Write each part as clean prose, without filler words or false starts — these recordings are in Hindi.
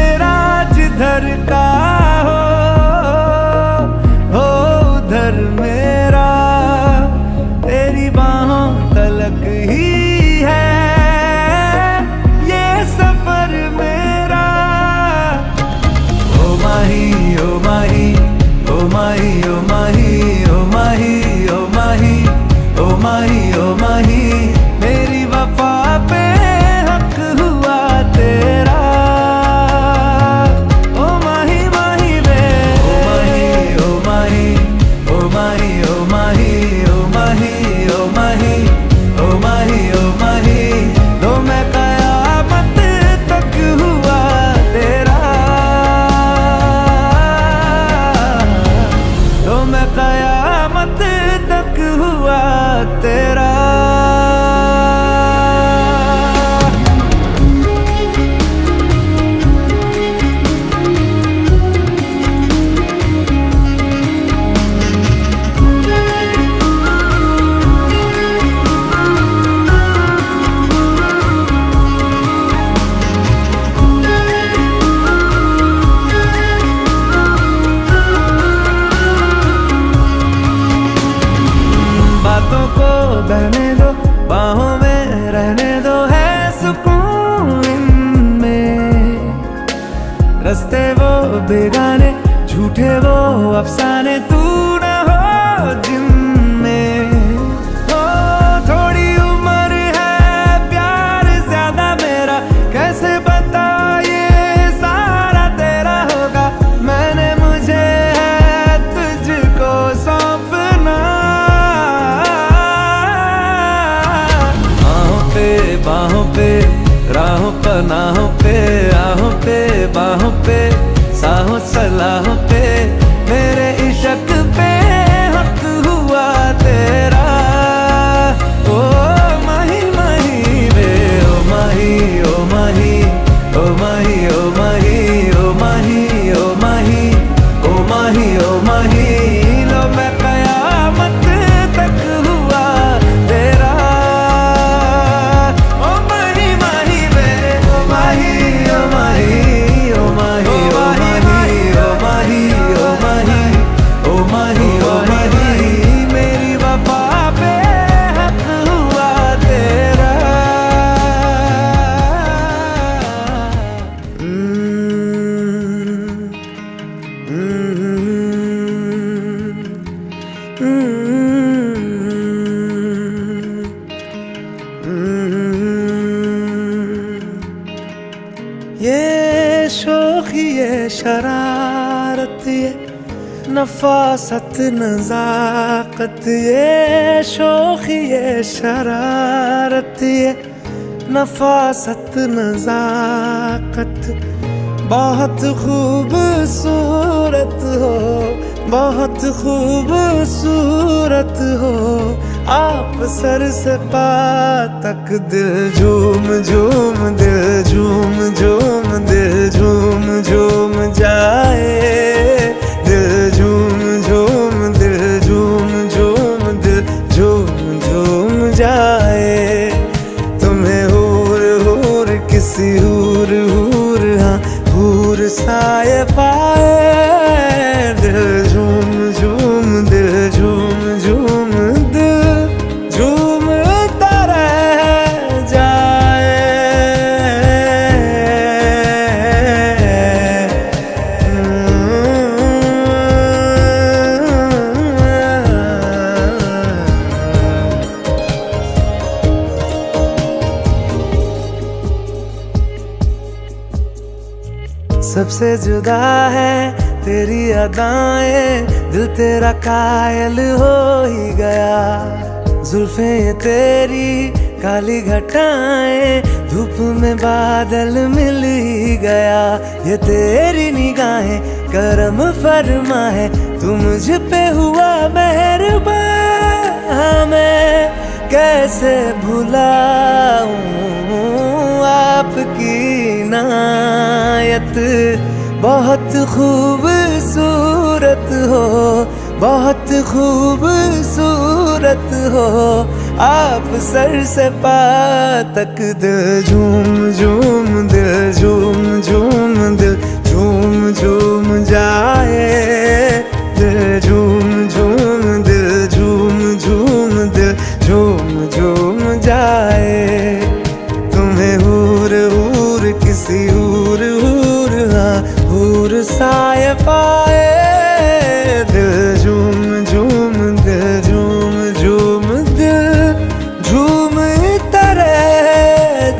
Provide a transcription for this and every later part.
मेरा जिधर का हो उधर मेरा, तेरी बाहों तलक ही है ये सफर मेरा। ओ माही ओ माही ओ माही ओ माही ओ माही ओ माही ओ माही ओ माही, मेरी वफा पे हक हुआ तेरा। ओ माही माही वे, ओ माही ओ माही ओ माही ओ माही ओ माही ओ माही ओ माही ओ माही, लो मैं कयामत तक हुआ तेरा, लो मैं कयामत तक हुआ तेरा। बातों को बहने दो, बाहों में रहने दो, है सुकून इनमें। रास्ते वो बेगाने, झूठे वो अफसाने, तू न हो जिनमें। हो थोड़ी उम्र है, प्यार ज्यादा मेरा, कैसे बता ये सारा तेरा होगा। मैंने मुझे है तुझको सौंपना, बाहों पे राहों पनाहों पे, आहों पे बाहों पे, साहों सलाहों पे, मेरे इश्क पे हक हुआ तेरा। ओ माही माही वे, ओ माही ओ माही ओ माही ओ माही ओ माही ओ माही ओ माही ओ माही, लो मैं कयामत तक हुआ तेरा। मेरी वफा पे हक हुआ तेरा। ये शोखी ये शरारत ये नफासत नजाकत, ये शोखी ये शरारत ये नफासत नजाकत, बहुत खूबसूरत हो, बहुत खूबसूरत हो। आप सर से पा तक दिल झूम झूम, दिल झूम झूम, दिल झूम झूम जाए, दिल झूम झूम, दिल झूम झूम, दिल झूम झूम जाए। तुम्हें हूर हूर किसी हूर हूर, हाँ हूर साए पाए, दिल झूम झूम, दिल झूम झूम, दिल झूमता रह जाए। सबसे जुदा है तेरी अदाएं, दिल तेरा कायल हो ही गया। जुल्फें तेरी काली घटाएं, धूप में बादल मिल ही गया। ये तेरी निगाहें करम फरमा है, तू मुझ पे हुआ मेहरबान। मैं कैसे भुलाऊं आपकी इनायत, बहुत खूबसूरत हो, बहुत खूबसूरत हो। आप सर से पा तक दिल झूम झूम, दिल झूम झूम, दिल दूर साए पाए, दिल झूम झूम दिल झूम झूम दिल झूम तरह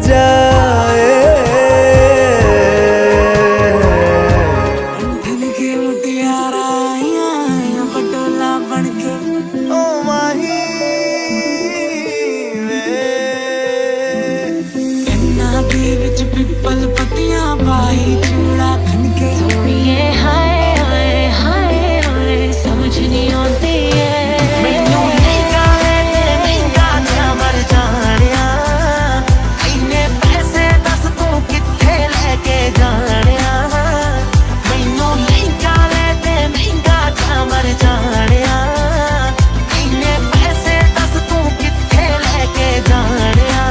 जाए। दिल के मुटियारा आया पटोला बनके ओ माही इन्ना दे विच पिपल पत्तियां पाई चूड़ा खनके ये हाय हाय हाय हाय समझ नहीं आती है। मैनू लहंगा ले महंगा जा मर जानिया, इन्ने पैसे दस तू किथे लेके जानिया। मैनू लहंगा ले महंगा जा मर जानिया, इन्ने पैसे दस तू किथे लेके जानिया।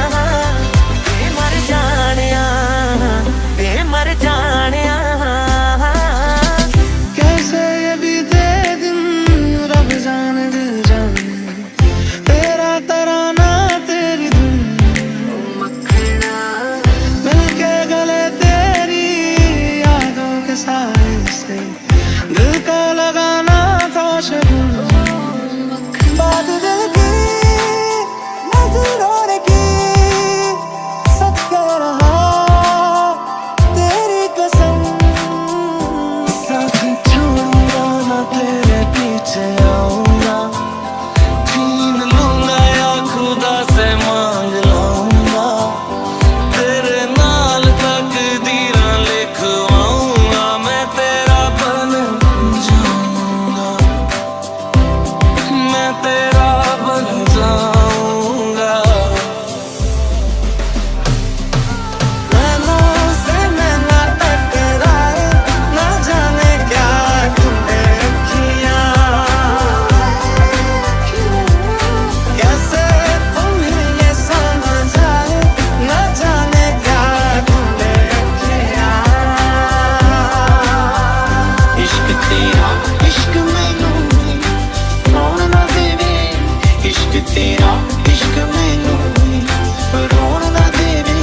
ते मर जानिया, ते मर जानिया। कैसे ये बीते दिन रब जाने दिल जाने, तेरा तराना तेरी धुन मखना मिलके गले तेरी यादों के साए से, दिल का लगाना था शगुन। बात दिल की नजरों ने की, सच कह रहा तेरी कसम। साथ छोड़ूंगा ना तेरे पीछे आऊंगा, छीन लूंगा या खुदा से मांग लाऊंगा, तेरे नाल तकदीरां लिखवाऊंगा, मैं तेरा बन जाऊंगा, मैं तेरा बन जाऊंगा। नैनों से नैना टकराए, ना जाने क्या तूने किया, कैसे तुम्हें ये समझ आए, ना जाने क्या तूने किया। इश्क तेरा इश्क मैनू रोन ना देवे, इश्क तेरा इश्क मैनू रोन ना देवे,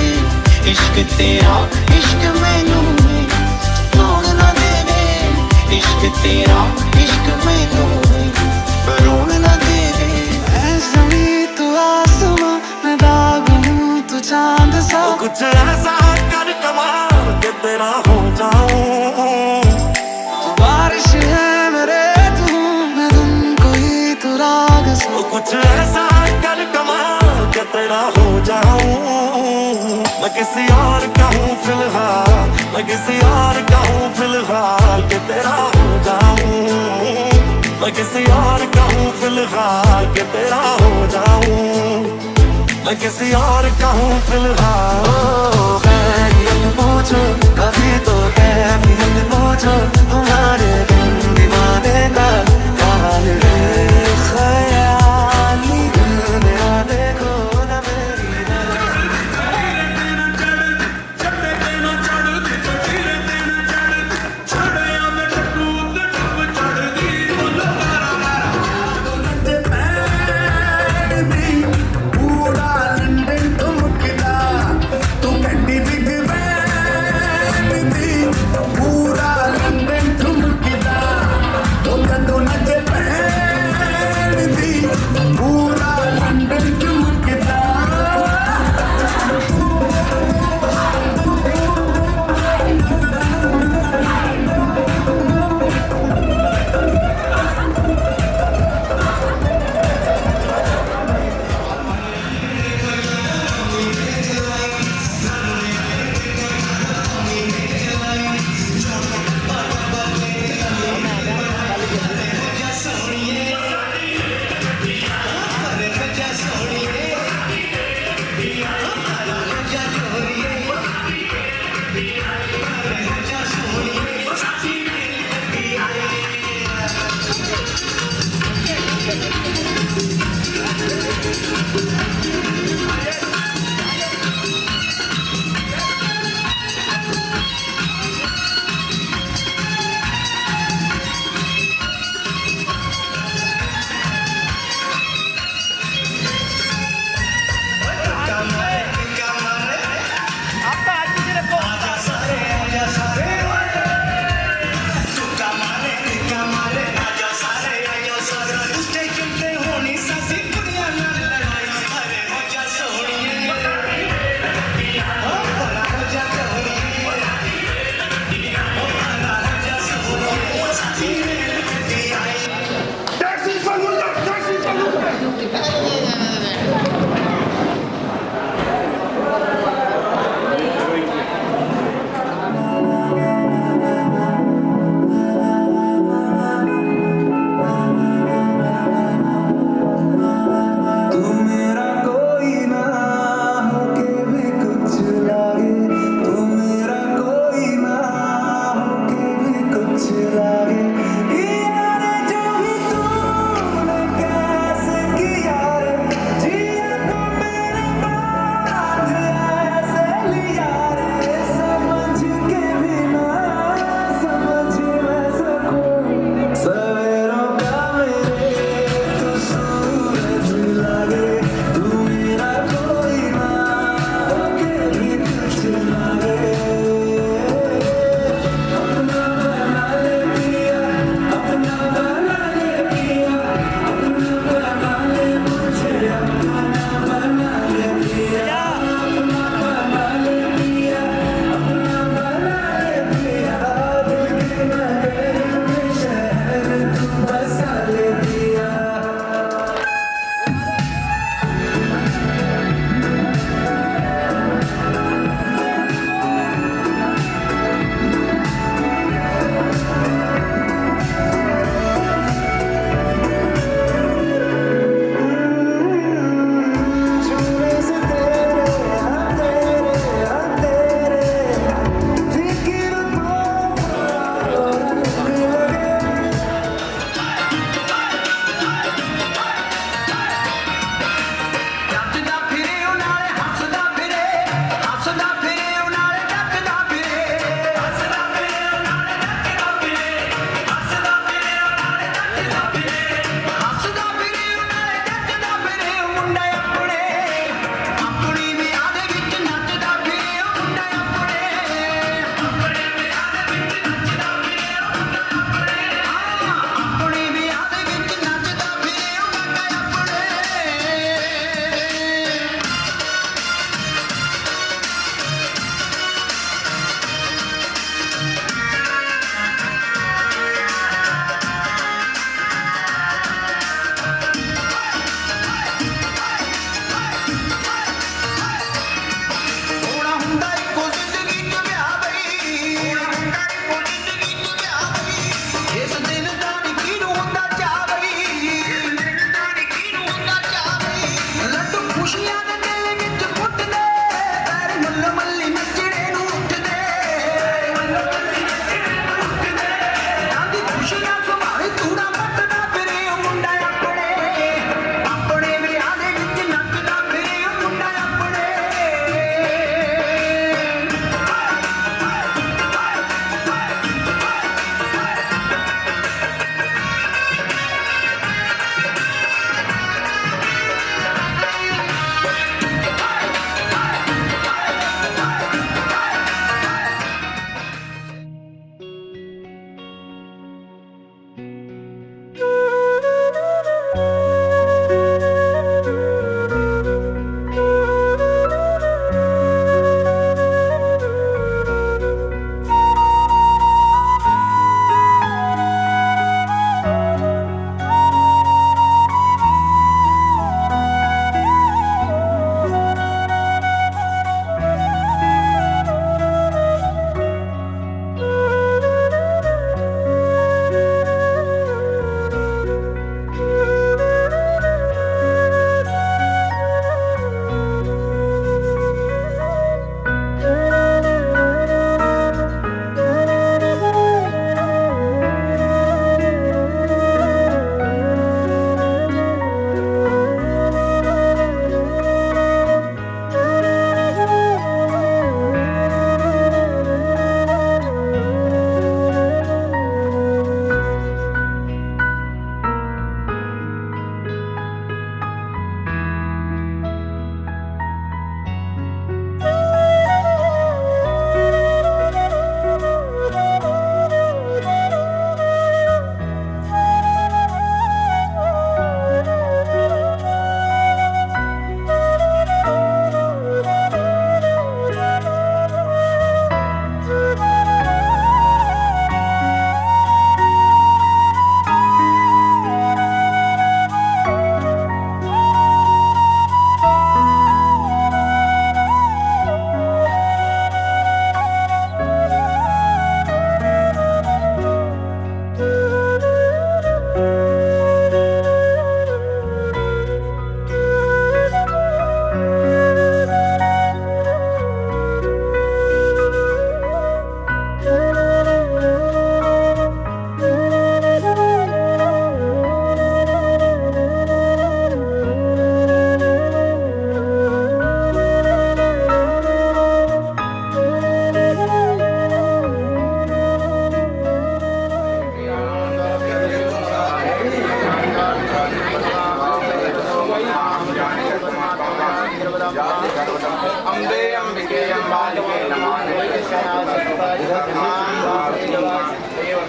इश्क तेरा इश्क मैनू रोन ना देवे, इश्क तेरा इश्क मैनू रोन ना देवे। ऐ ज़मीं तू आसमां, मैं दाग हूँ तू चांद सा, कुछ ऐसा कर कमाल के तेरा हो जाऊं। बारिश है मेरे तू, मैं धुन कोई तू राग सा। कुछ ऐसा कर कमाल के तेरा हो जाऊं। मैं किसी और का हूँ फिलहाल, मैं किसी और का हूँ फिलहाल के तेरा हो जाऊं। मैं किसी और का हूँ फिलहाल के तेरा हो जाऊं। मैं किसी और का हूँ फिलहाल। खैरियत पूछो कभी तो कैफियत पूछो, तुम्हारे बिन दीवाने का हाल है। ख्याली दिल मेरा देखो ना मेरी तू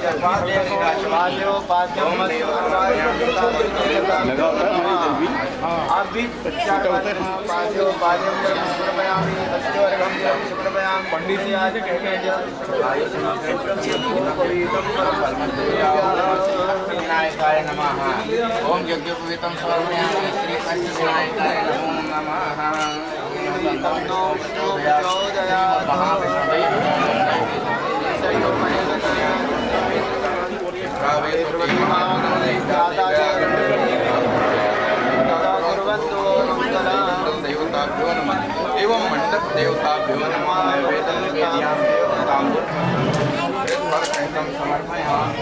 आप भी पंडित जी आज विनायकाय नमः। ओम यज्ञोपवीतं समर्पयामि श्री पंचविनायकाय नमो नमः। देवताभ्यो नमः एवं मंडप देवताभ्यो नमः। नैवेद्यं निवेदयामि ताम्बूलं समर्पयामि।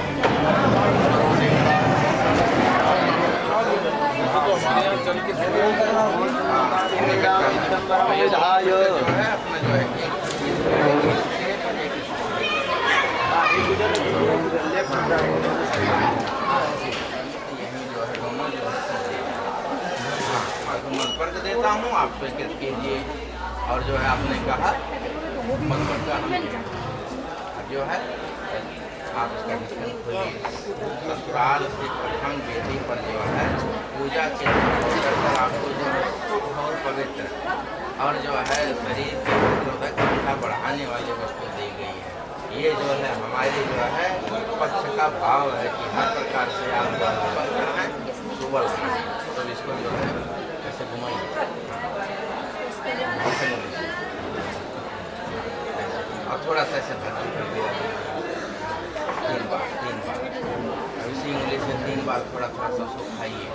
वर्ग देता हूँ, आप स्वीकृत कीजिए। और जो है आपने कहा मंगल का जो है आप इसका निष्कर्ष खोलिए। ससुराल से प्रथम वेदी पर जो है पूजा के कर आपको जो है और पवित्र और जो है शरीर की प्रतिरोधक क्षमता बढ़ाने वाली वस्तु दी गई है। ये जो है हमारे जो है पक्ष का भाव है कि हर प्रकार से आप है सुबह तो इसको जो है ऐसे घुमाइए और थोड़ा सा ऐसे भर्ती कर दिया 3 बार अब इसी इंग्लिश में 3 बार थोड़ा सा सुखाइए।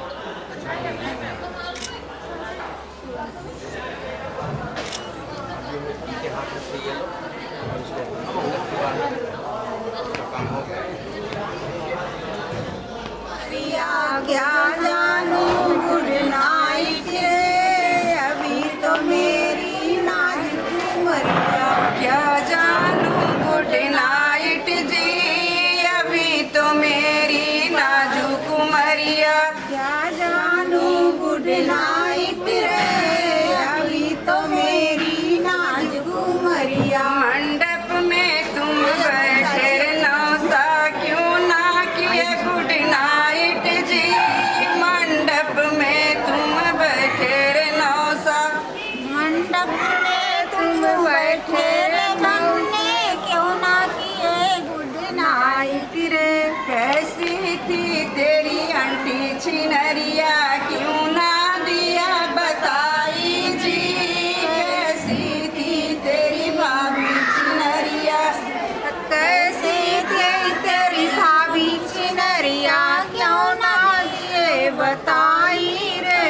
इनके हाथ से ये लो काम हो गया। क्या जानू गुड नाइट अभी तो मेरी नाजुक उमरिया। क्या जानू गुड नाइट जी अभी तो मेरी नाजुक उमरिया। क्या जानू गुड नाइट रे अभी तो मेरी नाजुक उमरिया। मंडप में तुम बैठे नौसा क्यों ना किए गुड नाइट जी। मंडप में तुम बैठे रे नौसा मंडप में तुम बैठे रे हमने क्यों ना किए गुड नाइट रे। कैसी थी तेरी आंटी छिनरिया क्यों ना दिया बताई जी। कैसी थी तेरी भाभी छिनरिया कैसी थी तेरी भाभी छिनरिया क्यों ना दिए बताई रे।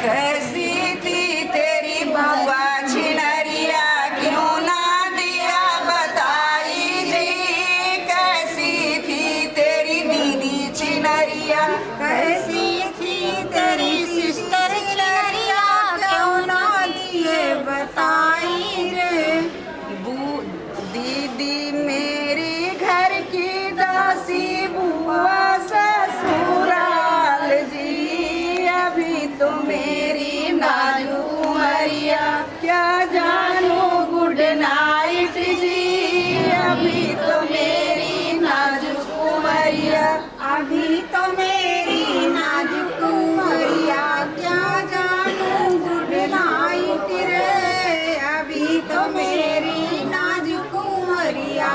कैसी थी तेरी बुआ छिनरिया क्यों ना दिया बताई जी। कैसी थी तेरी दीदी छिनरिया कैसी थी तेरी सिस्टर छिनरिया क्यों ना दिए बताई रे। दीदी मेरी घर की दासी बुआ ससुराल जी अभी तो मेरी नाजुक उमरिया। क्या जानू गुड नाइट जी अभी तो मेरी नाजुक उमरिया। अभी तो मेरी नाजुक उमरिया। क्या जानू गुड नाइट रे अभी तो मेरी नाजुक उमरिया।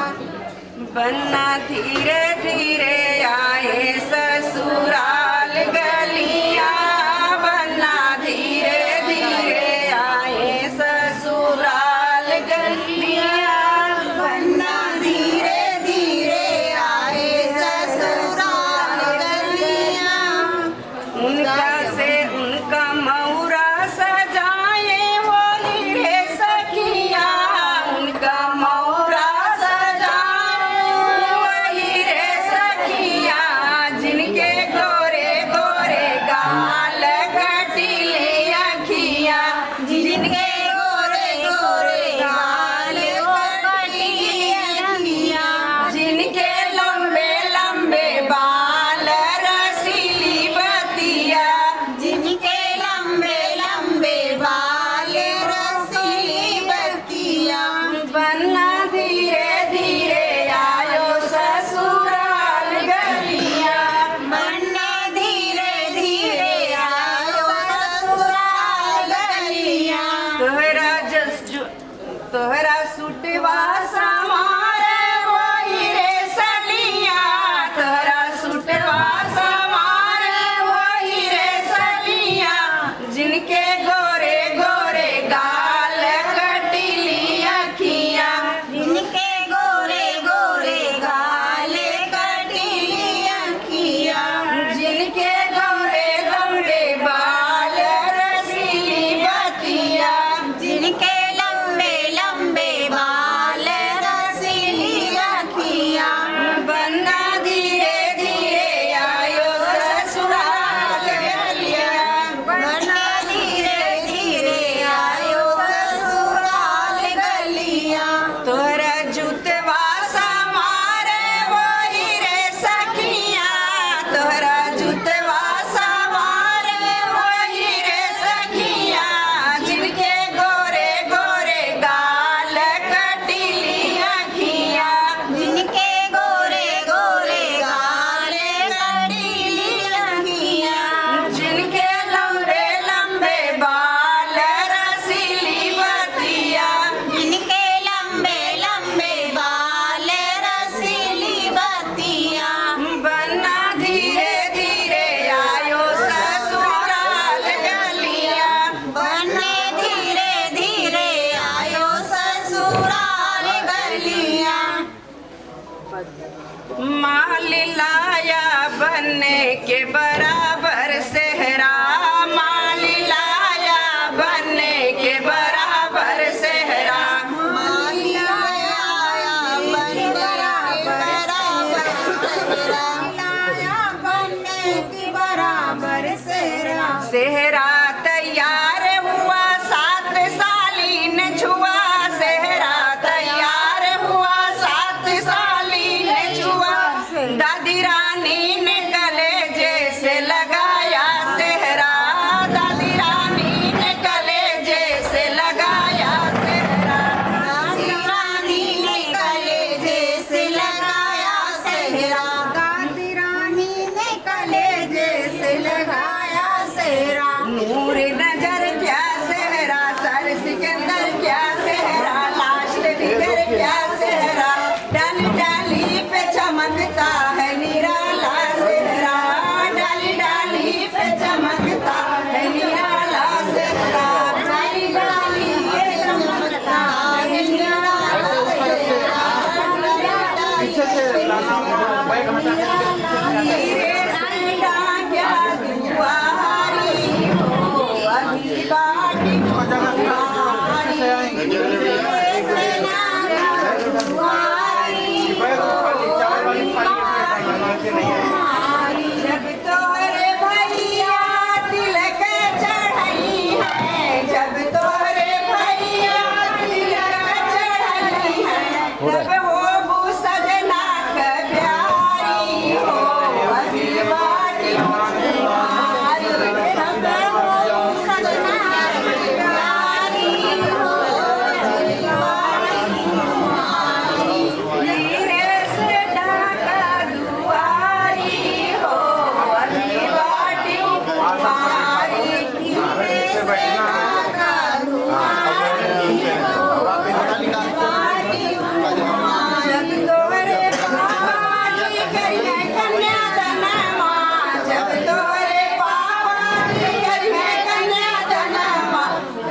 बन्ना धीरे धीरे आए ससुराल गलियां। बन्ना धीरे धीरे आए ससुराल गलियां। बन्ना धीरे धीरे आए ससुराल गलियां। उनका से उनका मौरा सजाए वो हीरे सखियां। उनका मौरा सजाए वो हीरे सखियां जिनके गोरे माल लाया बनने के बराबर सेहरा, माल लाया बनने के बराबर सेहरा, माल लाया बनने के बराबर सेहरा, सेहरा तैयार हुआ 7 साली ने छुआ, सेहरा तैयार हुआ 7 साली ने छुआ, दादी रानी ने कलेजे से लगाया सेहरा, दादी रानी ने कलेजे से लगाया सेहरा, दादी रानी ने कलेजे से लगाया सेहरा, दादी रानी ने कलेजे से लगाया सेहरा, नूर नजर क्या सेहरा, सर सिकंदर क्या सेहरा, लास्ट फिगर क्या सेहरा, डाली डाली पे चमकता है निराला सेहरा, डाली डाली पे चमकता है निराला सेहरा, डाली डाली पे चमकता है निराला सेहरा, पीछे से लाना बैग हटा के हीरे सीधा क्या दुआरी हो, अभी बाटी दुआरी, जब तोरे भैया तिलक चढ़ई है, जब तोरे भैया तिलक चढ़ई है, तब हो बू सजना का प्यारी हो, अभी बाटी तुम्हारी, तब हो बू सजना का प्यारी हो, अभी बाटी तुम्हारी, हीरे से ढाका दुआरी हो, अभी बाटी तुम्हारी, हीरे से ढाका दुआरी हो, बाटी तुम्हारी, जब तोरे पापा की करिए कन्यादानमा, जब तोरे पापा की करिए कन्यादानमा,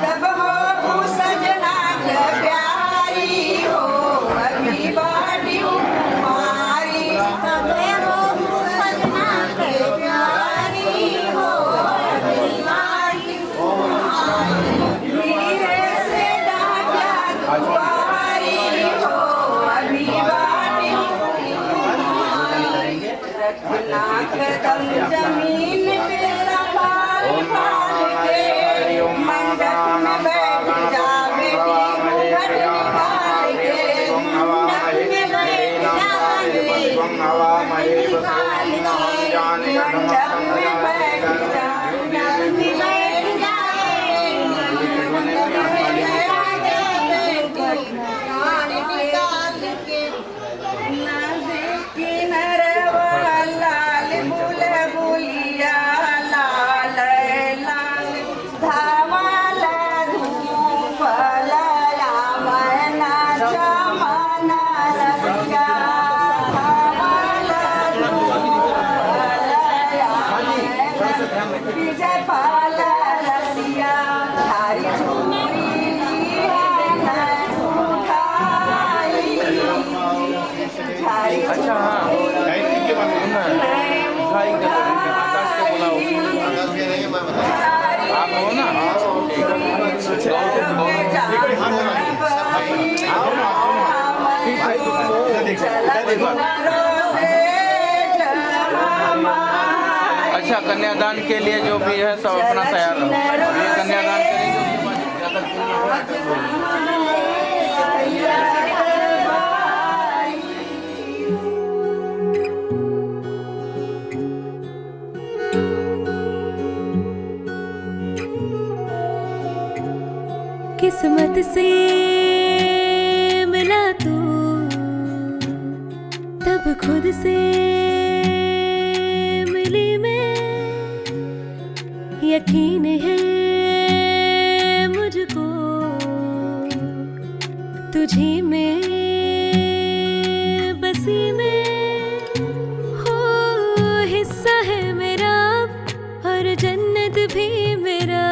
तब हो बू सजना का प्यारी हो, अभी बाटी तुम्हारी, तब हो बू सजना का प्यारी हो, अभी बाटी तुम्हारी, हीरे से ढाका दुआरी हो, अभी बाटी तुम्हारी, रखना कदम जमीन पे संभाल पाल के, मंडप में बैठ जा बेटी घूंघट निकाल के, मंडप में बैठ जा बेटी घूंघट निकाल के, मंडप में बैठ जा, मंडप में बैठ जा लाल बुल बुलिया लाल लाल धावल धूप लया मना चमना रसिया, धावल धूप लया विजय पाल रसिया, थारी झूरी उठाई, थारी अच्छा हाँ आप हो ना अच्छा कन्यादान के लिए जो भी है सब अपना तैयार रहो, ये कन्यादान के लिए किस्मत से मिला तू, तब खुद से मिली मैं, यकीन है मुझको तुझी में बसी में, हो हिस्सा है मेरा और जन्नत भी मेरा,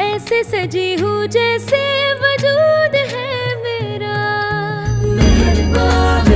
ऐसे सजी हूँ जैसे वजूद है मेरा। मेहरबान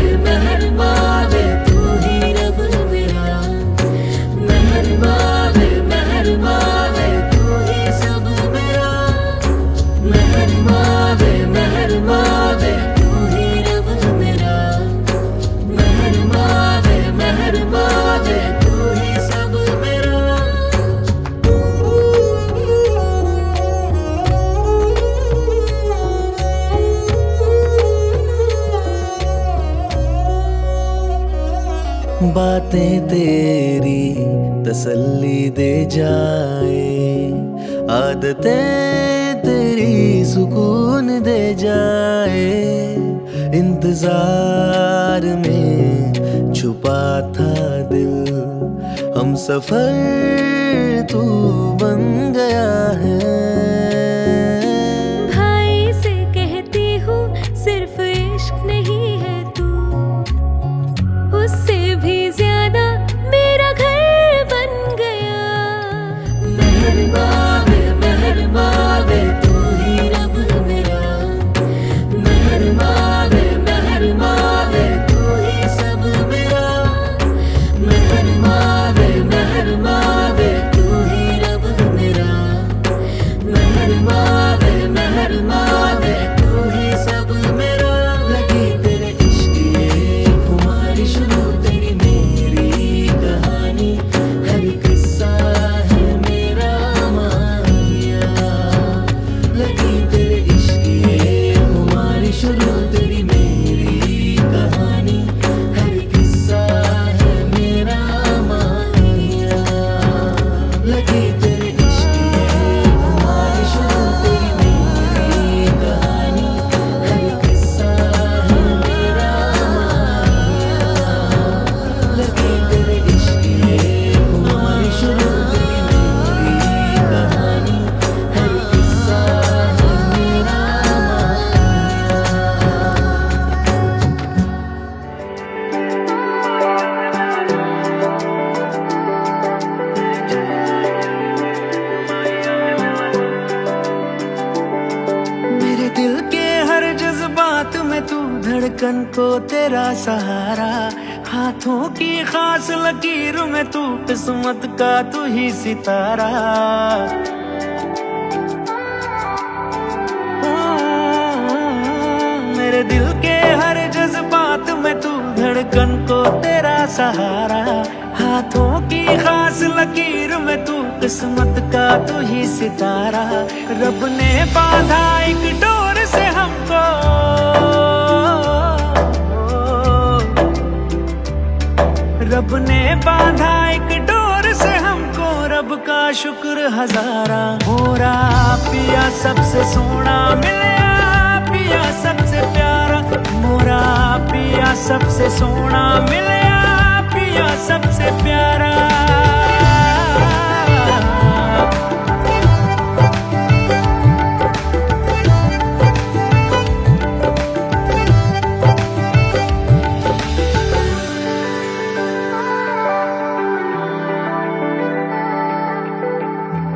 बातें तेरी तसल्ली दे जाए, आदतें तेरी सुकून दे जाए। इंतजार में छुपा था दिल, हम सफर तू बन गया है। भाई से कहती हूँ सिर्फ इश्क नहीं है तू, उससे भी ज्यादा मेरा घर बन गया। मेहरबा वे तू ही रब मेरा, मेहरबा वे तू ही सब मेरा। मेहरबा वे तू ही रब मेरा, मेहरबा वे तू ही सब मेरा। लगी तेरे इश्क ये खुमारी, शुरू तेरी मेरी कहानी, हर किस्सा है मेरा माहिया। लगी तेरे इश्क ये खुमारी, शुरू तेरी मेरी कहानी, हर किस्सा है मेरा माहिया। लगी तेरे इश्क ये खुमारी, शुरू तेरी मेरी कहानी, हर किस्सा है मेरा माहिया। लगी तेरे इश्क ये खुमारी, शुरू तेरी मेरी कहानी, हर किस्सा है मेरा माहिया। मेरे दिल के हर जज्बात में तू, धड़कन को तेरा सहारा। हाथों की खास लकीर में तू, किस्मत का तू ही सितारा। मेरे दिल के हर जज्बात में तू, धड़कन को तेरा सहारा। हाथों की खास लकीर में तू, किस्मत का तू ही सितारा। रब ने बांधा एक डोर से हमको, रब ने बांधा एक डोर से हमको। रब का शुक्र हजारा, मोरा पिया सबसे सोना मिलया, पिया सबसे प्यारा। मोरा पिया सबसे सोना मिलया, पिया सबसे प्यारा।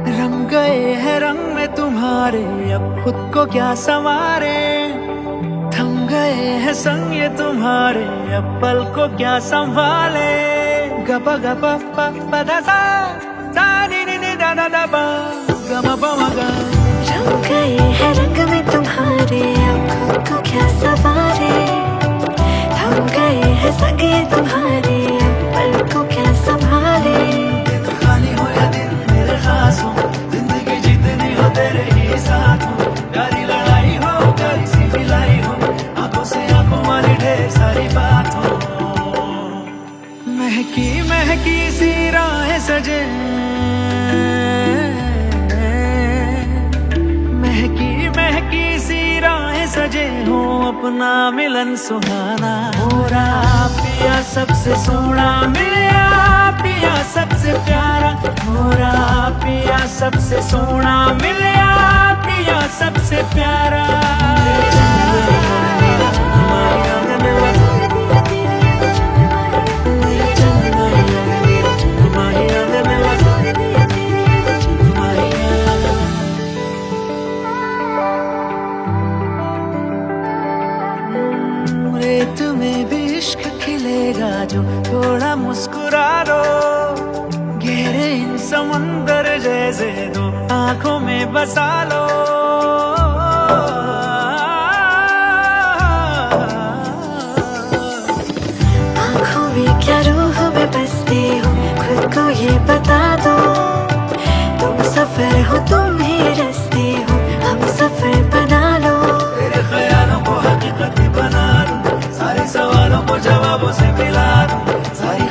रंग गए हैं रंग में तुम्हारे, अब खुद को क्या संवारे। थम गए हैं संग ये तुम्हारे, अब पल को क्या संभाले। गपा गपा पा दा सा, दा नी नी नी दा दा दा बा, गा मा बा मा गा। रंग गए हैं रंग में तुम्हारे, अब खुद को क्या सवारे। थम गए हैं संग ये तुम्हारे, अब पल को क्या संभाले। दिन खाली हो या दिन मेरे खास हो, जिंदगी जितनी हो तेरे ही साथ हो। प्यारी लड़ाई हो, प्यारी सी मिलाई हो, आंखों से आंखों वाली ढेर सारी बात हो। महकी महकी सी राहें सजे, महकी महकी सी राहें सजे हो, अपना मिलन सुहाना। मोरा पिया सबसे सोना मिलया, पिया सबसे प्यारा। मोरा पिया सबसे सोना मिलया, पिया सबसे प्यारा। रेत में भी इश्क खिलेगा जो थोड़ा मुस्कुरा लो। गहरे इन समंदर जैसे दो आंखों में बसा लो। आँखों में क्या रूह में बसती हो, खुद को ये बता दो। तुम सफर हो, तुम ही रस्ते हो, हम सफर बना लो। तेरे ख्यालों को हकीकत बना दूं, सारे सवालों को जवाबों से मिला दूं। सारी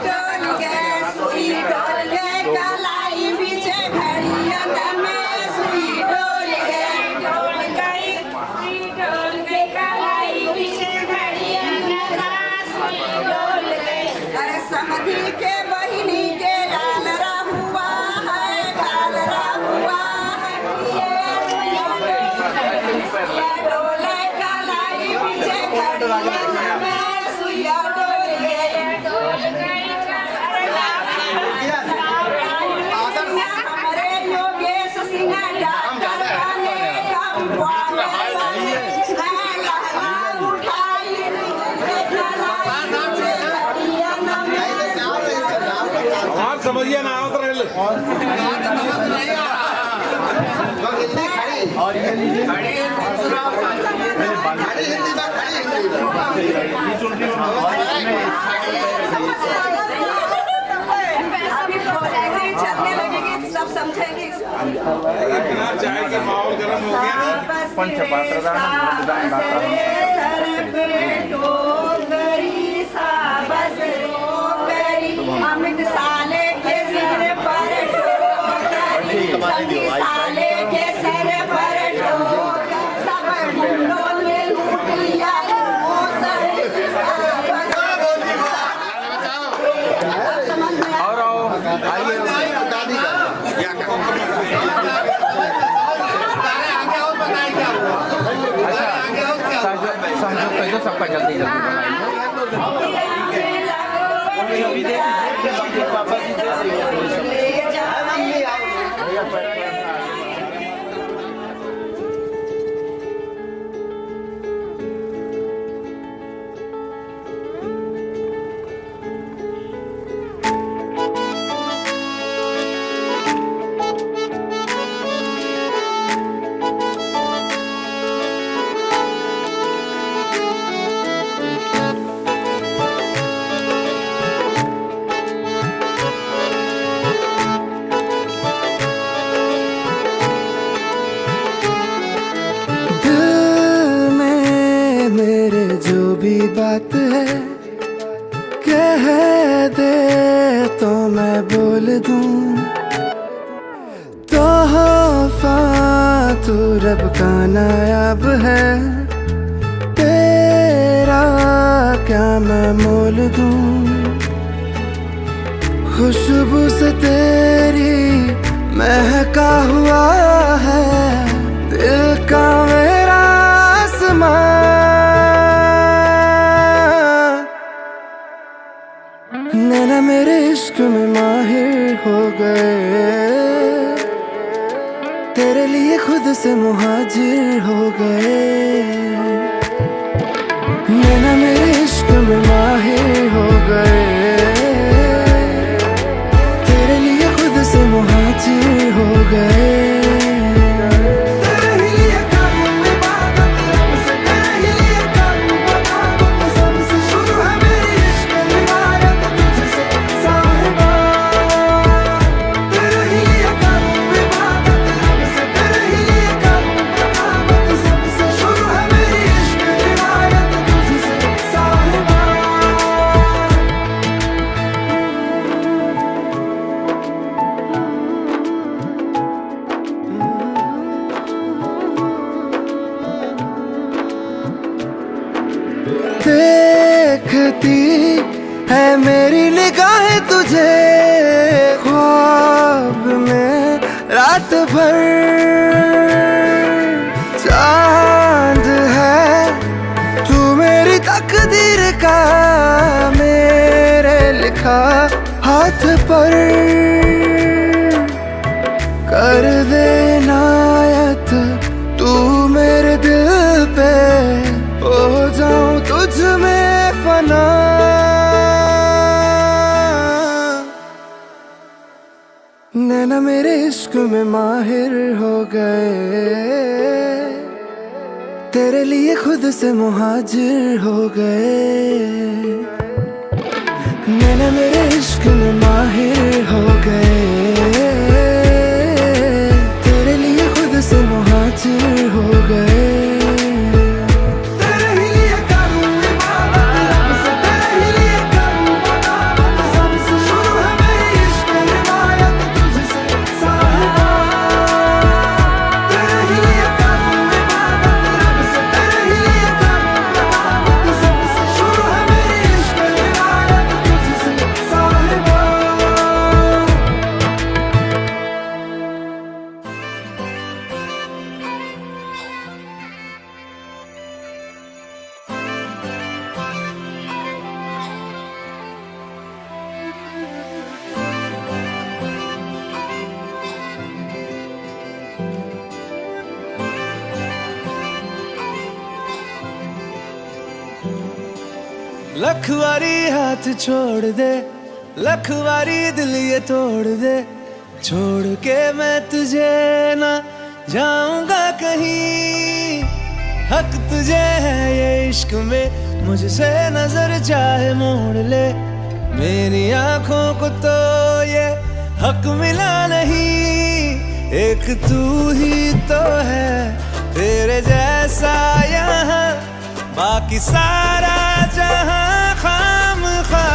डोल गए सुई डोल गए कलाई पीछे घड़ियन में सुई डोल गई कलाई पीछे घड़ियन में सुई डोल गई। अरे समधी के बहिनी के डालरा हुआ है डालरा हुआ है ये डोले कलाई पीछे घड़ियन में सुइया डोल गई। हमारे योगेश सिंह डॉक्टर बने समझिए ना आओ तो रेल और ये लीजिए चलने लगेगी सब समझेगी। चाय का माहौल गर्म हो गया अमित साले के सिर पर टोकरी साले के सिर पर टोकरी सब गुंडों ने लूट लिया समझ में और आओ आइए संजोग कह दो सबका जल्दी बात है कह दे तो मैं बोल दूं तोहफा तू रब का नायाब है तेरा क्या मैं मोल दूं खुशबू से तेरी महका हुआ है दिल का मेरा आसमान नैना मेरे इश्क में माहिर हो गए तेरे लिए खुद से मुहाजिर हो गए नैना मेरे इश्क में माहिर हो गए तेरे लिए खुद से मुहाजिर हो गए देखती है मेरी निगाहें तुझे ख्वाब में रात भर चांद है तू मेरी तकदीर का मेरे लिखा हाथ पर कर दे इनायत तू मेरे दिल पे हो जाऊं तुझ में फना नैना मेरे इश्क में माहिर हो गए तेरे लिए खुद से मुहाजिर हो गए नैना मेरे इश्क में माहिर हो गए तेरे लिए खुद से मुहाजिर हो गए तेरे ही लिए करूं इबादत रब से तेरे ही लखवारी हाथ छोड़ दे, लखवारी दिल ये तोड़ दे, छोड़ के मैं तुझे ना जाऊंगा कहीं। हक तुझे है ये इश्क में, मुझसे नजर चाहे मोड़ ले, मेरी आंखों को तो ये हक मिला नहीं। एक तू ही तो है तेरे जैसा यहाँ, बाकी सारा जहां खामखा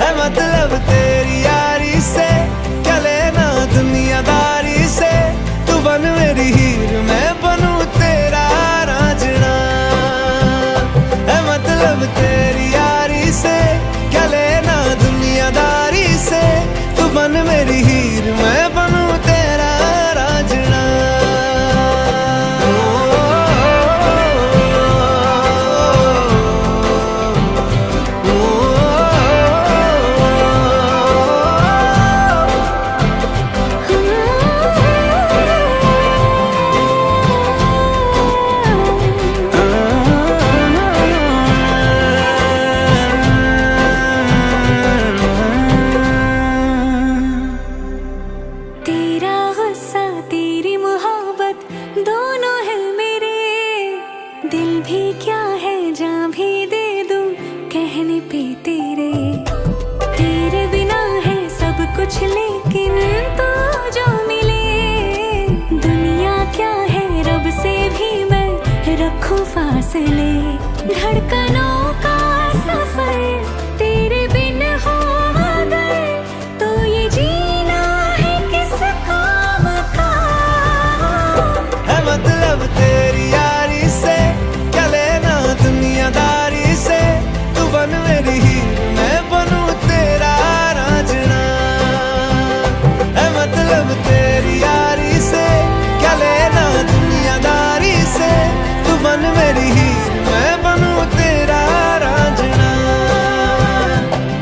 है। मतलब तेरी यारी से क्या लेना दुनियादारी से, तू बन मेरी हीर मैं बनूं तेरा रांझना है। मतलब तेरी यारी से क्या लेना दुनियादारी से, तू बन मेरी हीर मैं बनूं तेरा रांझना। फासले धड़कनों का सफर तेरे बिन हो अगर, तो ये जीना है किस काम का है। मतलब तेरी यारी से क्या लेना दुनियादारी से, तू बन मेरी हीर मैं बनूं तेरा रांझना है। मतलब तेरी यारी से क्या लेना दुनियादारी से, तू बन मेरी हीर मैं बनूं तेरा रांझना।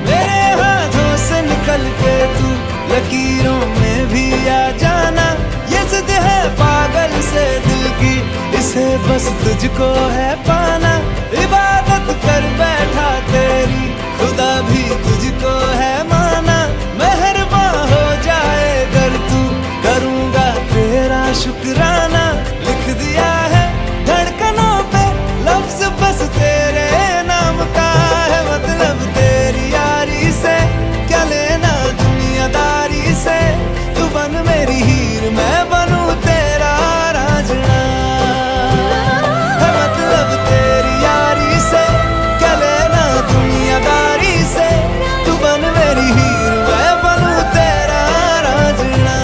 मेरे हाथों से निकल के तू लकीरों में भी आ जाना, ये जिद है पागल से दिल की, इसे बस तुझको है पाना। इबादत कर बैठा तेरी खुदा भी तुझको है माना, मेहरबान हो जाए अगर तू करूँगा तेरा शुक्राना। लिख दिया है धड़कनों पे लफ्ज बस तेरे नाम का है। मतलब तेरी यारी से क्या लेना दुनियादारी से, तू बन मेरी हीर मैं बनूं तेरा रांझना है। मतलब तेरी यारी से क्या लेना दुनियादारी से, तू बन मेरी हीर मैं बनूं तेरा रांझना।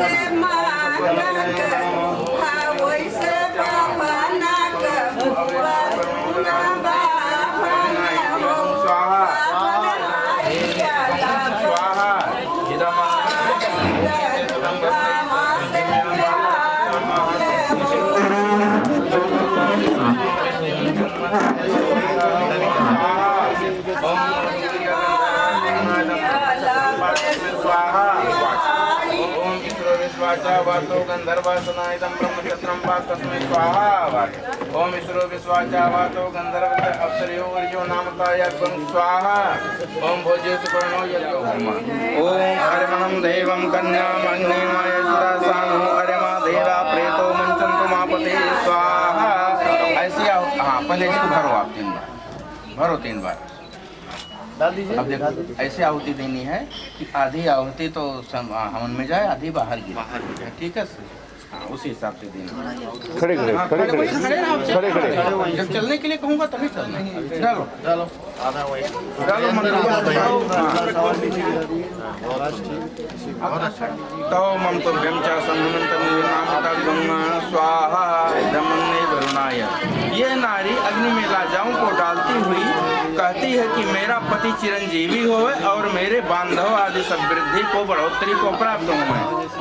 जैसे मानक हा वैसे बाबनक, वरुण बाभन हो बाभन आइला स्वाहा वातो गंधर्वासनायदं ब्रह्मचत्रं वाक्स्मै स्वाहा वाच। ओम ईश्वरो विश्वाचा वातो गंधर्व अप्सरयो वर्जो नामतायत्वं स्वाहा। ओम भोज्यो सुपर्णो यज्ञो ब्रह्मा। ओम हरिमनं देवं कन्याम अग्निमाय सुरासानो अरिमा देवा प्रेतो मंचन्तु मापते स्वाहा। ऐसी हाँ पहले इसको भरो आप 3 बार, भरो 3 बार। अब देखो ऐसे आहुति देनी है कि आधी आहुति तो हवन में जाए, आधी बाहर गिरे, ठीक है। उसी हिसाब से देना। खड़े खड़े खड़े खड़े खड़े खड़े जब चलने के लिए कहूँगा तभी चलना। डालो डालो डालो तो मम तो व्यमचा स्वाहा दमन्ने वरुणाय। ये नारी अग्नि में लाजाओं को डालती हुई कहती है कि मेरा पति चिरंजीवी हो और मेरे बांधव आदि समृद्धि को बढ़ोतरी को प्राप्त हो।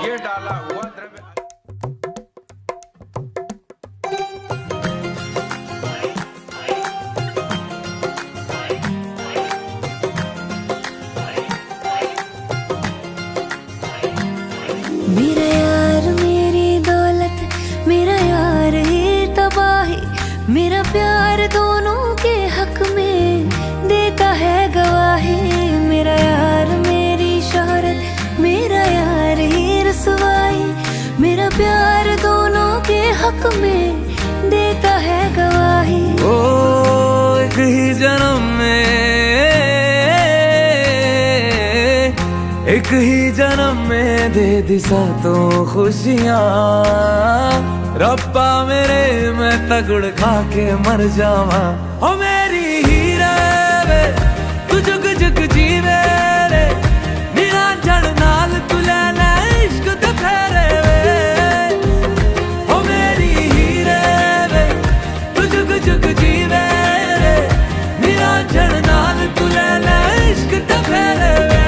ये डाला हुआ द्रव्य प्यार दोनों के हक में देता है गवाही। मेरा यार मेरी शोहरत, मेरा यार ही रसवाई। मेरा प्यार दोनों के हक में देता है गवाही। ओ एक ही जन्म में, एक ही जन्म में दे दी सातों खुशियाँ। रब्बा मेरे मैं तगड़ खा के मर जावा। ओ मेरी हीरे वे तू जुग जुग जीवे रे, निरंजन नाल तू लेना इश्क ते फेरे वे। ओ मेरी हीरे वे तू जुग जुग जीवे रे, निरंजन नाल तू लेना इश्क ते फेरे वे।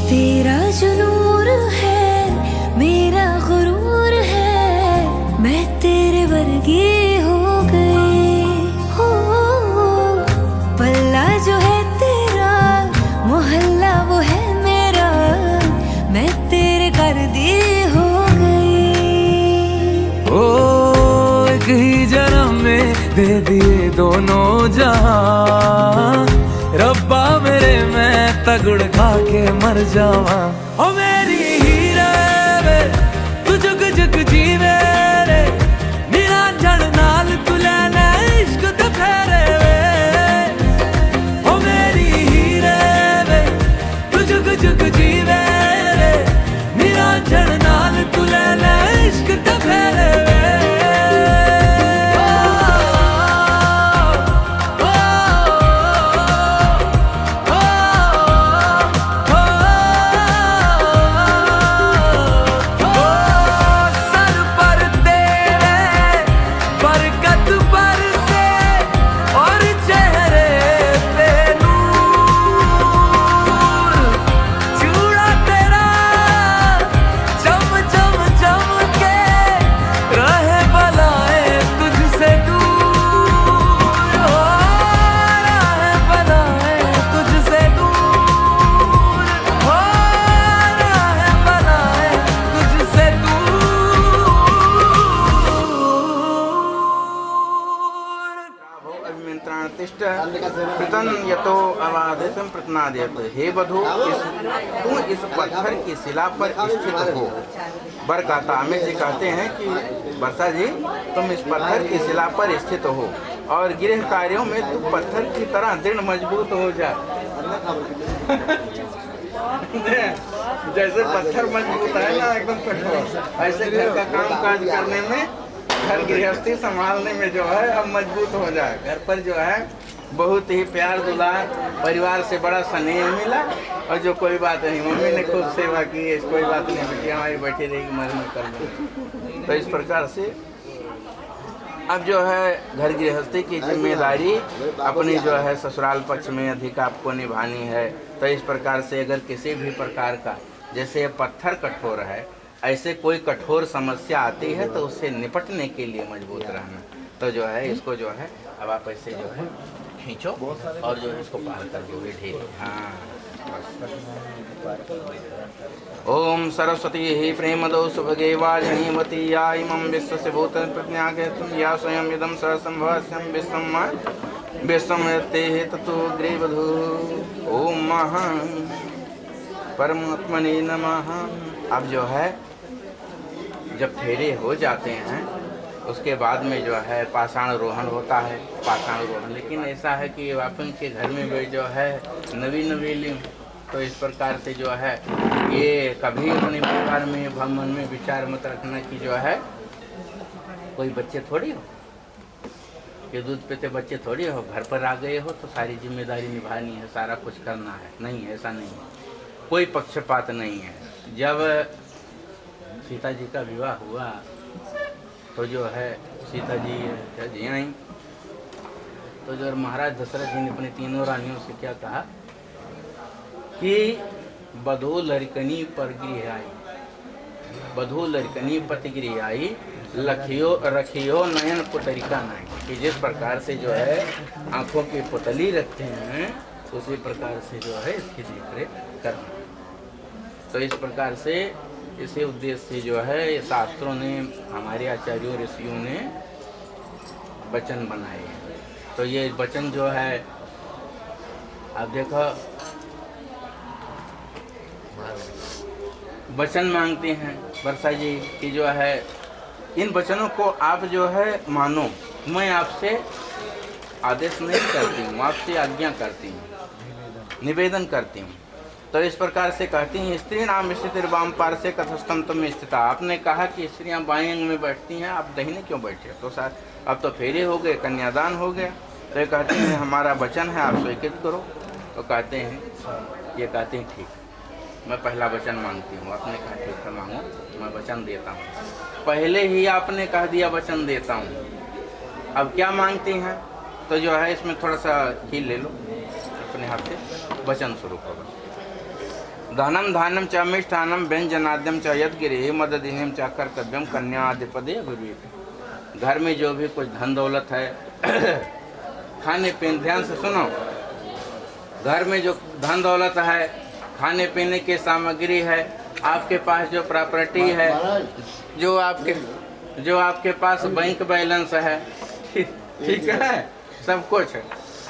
तेरा जो नूर है मेरा गुरूर है, मैं तेरे वर्गी हो गई। हो पल्ला जो है तेरा, मोहल्ला वो है मेरा, मैं तेरे कर दी हो गई। ओ एक ही जन्म में दे दिए दोनों जहां। रब्बा मेरे मैं तगड़ खा के मर जावा। ओ मेरी हीरे वे तू जुग जुग जीवे रे, निरंजन नाल तू लेना इश्क ते फेरे वे। ओ मेरी हीरे वे तू जुग जुग जीवे रे, निरंजन नाल तू लेना इश्क ते फेरे वे। प्रतन यतो अवादेशम प्रतनादेत। हे बधू, तुम इस पत्थर की शिला पर स्थित हो। बर कहता अमित जी कहते हैं कि वर्षा जी तुम इस पत्थर की शिला पर स्थित हो और गृह कार्यों में तुम पत्थर की तरह दृढ़ मजबूत हो जा। जैसे पत्थर मजबूत है ना एकदम कठोर, ऐसे घर का काम काज करने में, घर गृहस्थी संभालने में जो है अब मजबूत हो जाए। घर पर जो है बहुत ही प्यार दुलार, परिवार से बड़ा स्नेह मिला। और जो कोई बात नहीं, मम्मी ने खूब सेवा की है, कोई बात नहीं बेटी हमारी बैठी रहेगी, मरने कर लेंगे। तो इस प्रकार से अब जो है घर गृहस्थी की जिम्मेदारी अपनी जो है ससुराल पक्ष में अधिक आपको निभानी है। तो इस प्रकार से अगर किसी भी प्रकार का, जैसे पत्थर कठोर है, ऐसे कोई कठोर समस्या आती है तो उससे निपटने के लिए मजबूत रहना। तो जो है इसको जो है अब आप ऐसे जो है खींचो और जो है इसको पार कर दोगे। ठीक, हाँ। ओम सरस्वती ही प्रेमदो सुभगे वाजनीवती या इमं विश्वस्य भूतं प्रज्ञाकेतुं या स्वयं इदं सरसंभवस्यं विश्वमयते ततो ग्रीवधू। ओम महा परमात्मने नमः। अब जो है जब फेरे हो जाते हैं उसके बाद में जो है पाषाण रोहन होता है। पाषाण रोहन लेकिन ऐसा है कि अपन के घर में भी जो है नवी नवेली, तो इस प्रकार से जो है ये कभी अपने परिवार में मन में विचार मत रखना कि जो है कोई बच्चे थोड़ी हो, ये दूध पीते बच्चे थोड़ी हो, घर पर आ गए हो तो सारी जिम्मेदारी निभानी है, सारा कुछ करना है। नहीं, ऐसा नहीं है, कोई पक्षपात नहीं है। जब सीता जी का विवाह हुआ तो जो है सीता जी जी आई, तो जो महाराज दशरथ जी ने अपनी तीनों रानियों से क्या कहा कि बधो लड़कनी पर गृह आई, बधो लड़कनी पति गृह आई, रखियो नयन पुतरिका नाई। कि जिस प्रकार से जो है आंखों की पुतली रखते हैं, उसी प्रकार से जो है इसकी देखरेख करना। तो इस प्रकार से इसी उद्देश्य से जो है ये शास्त्रों ने, हमारे आचार्यों ऋषियों ने वचन बनाए हैं। तो ये वचन जो है आप देखो, वचन मांगते हैं वर्षा जी कि जो है इन वचनों को आप जो है मानो। मैं आपसे आदेश नहीं करती हूँ, आपसे आज्ञा करती हूँ, निवेदन करती हूँ। तो इस प्रकार से कहती हैं, स्त्री नाम स्थिति वाम पार्श्वे कथस्थम तुम स्थिता। आपने कहा कि स्त्रियां बाएं अंग में बैठती हैं, आप दाहिने क्यों बैठे? तो सर अब तो फेरे हो गए, कन्यादान हो गया। तो ये कहते हैं हमारा वचन है, आप स्वीकृत करो। तो कहते हैं, ये कहते हैं ठीक, मैं पहला वचन मांगती हूँ। आपने कहा ठीक है मांगो, मैं वचन देता हूँ। पहले ही आपने कह दिया वचन देता हूँ, अब क्या मांगती हैं? तो जो है इसमें थोड़ा सा हील ले लो अपने हाथ से, वचन शुरू करो। धनम धानम च मिष्ठानम व्यंजनाद्यम च यद्गिरि मददिनीम च कर्तव्यम कन्यादिपदे अभिवीत। घर में जो भी कुछ धन दौलत है खाने पीने, ध्यान से सुनो, घर में जो धन दौलत है, खाने पीने की सामग्री है, आपके पास जो प्रॉपर्टी है, जो आपके पास बैंक बैलेंस है, ठीक है, सब कुछ है।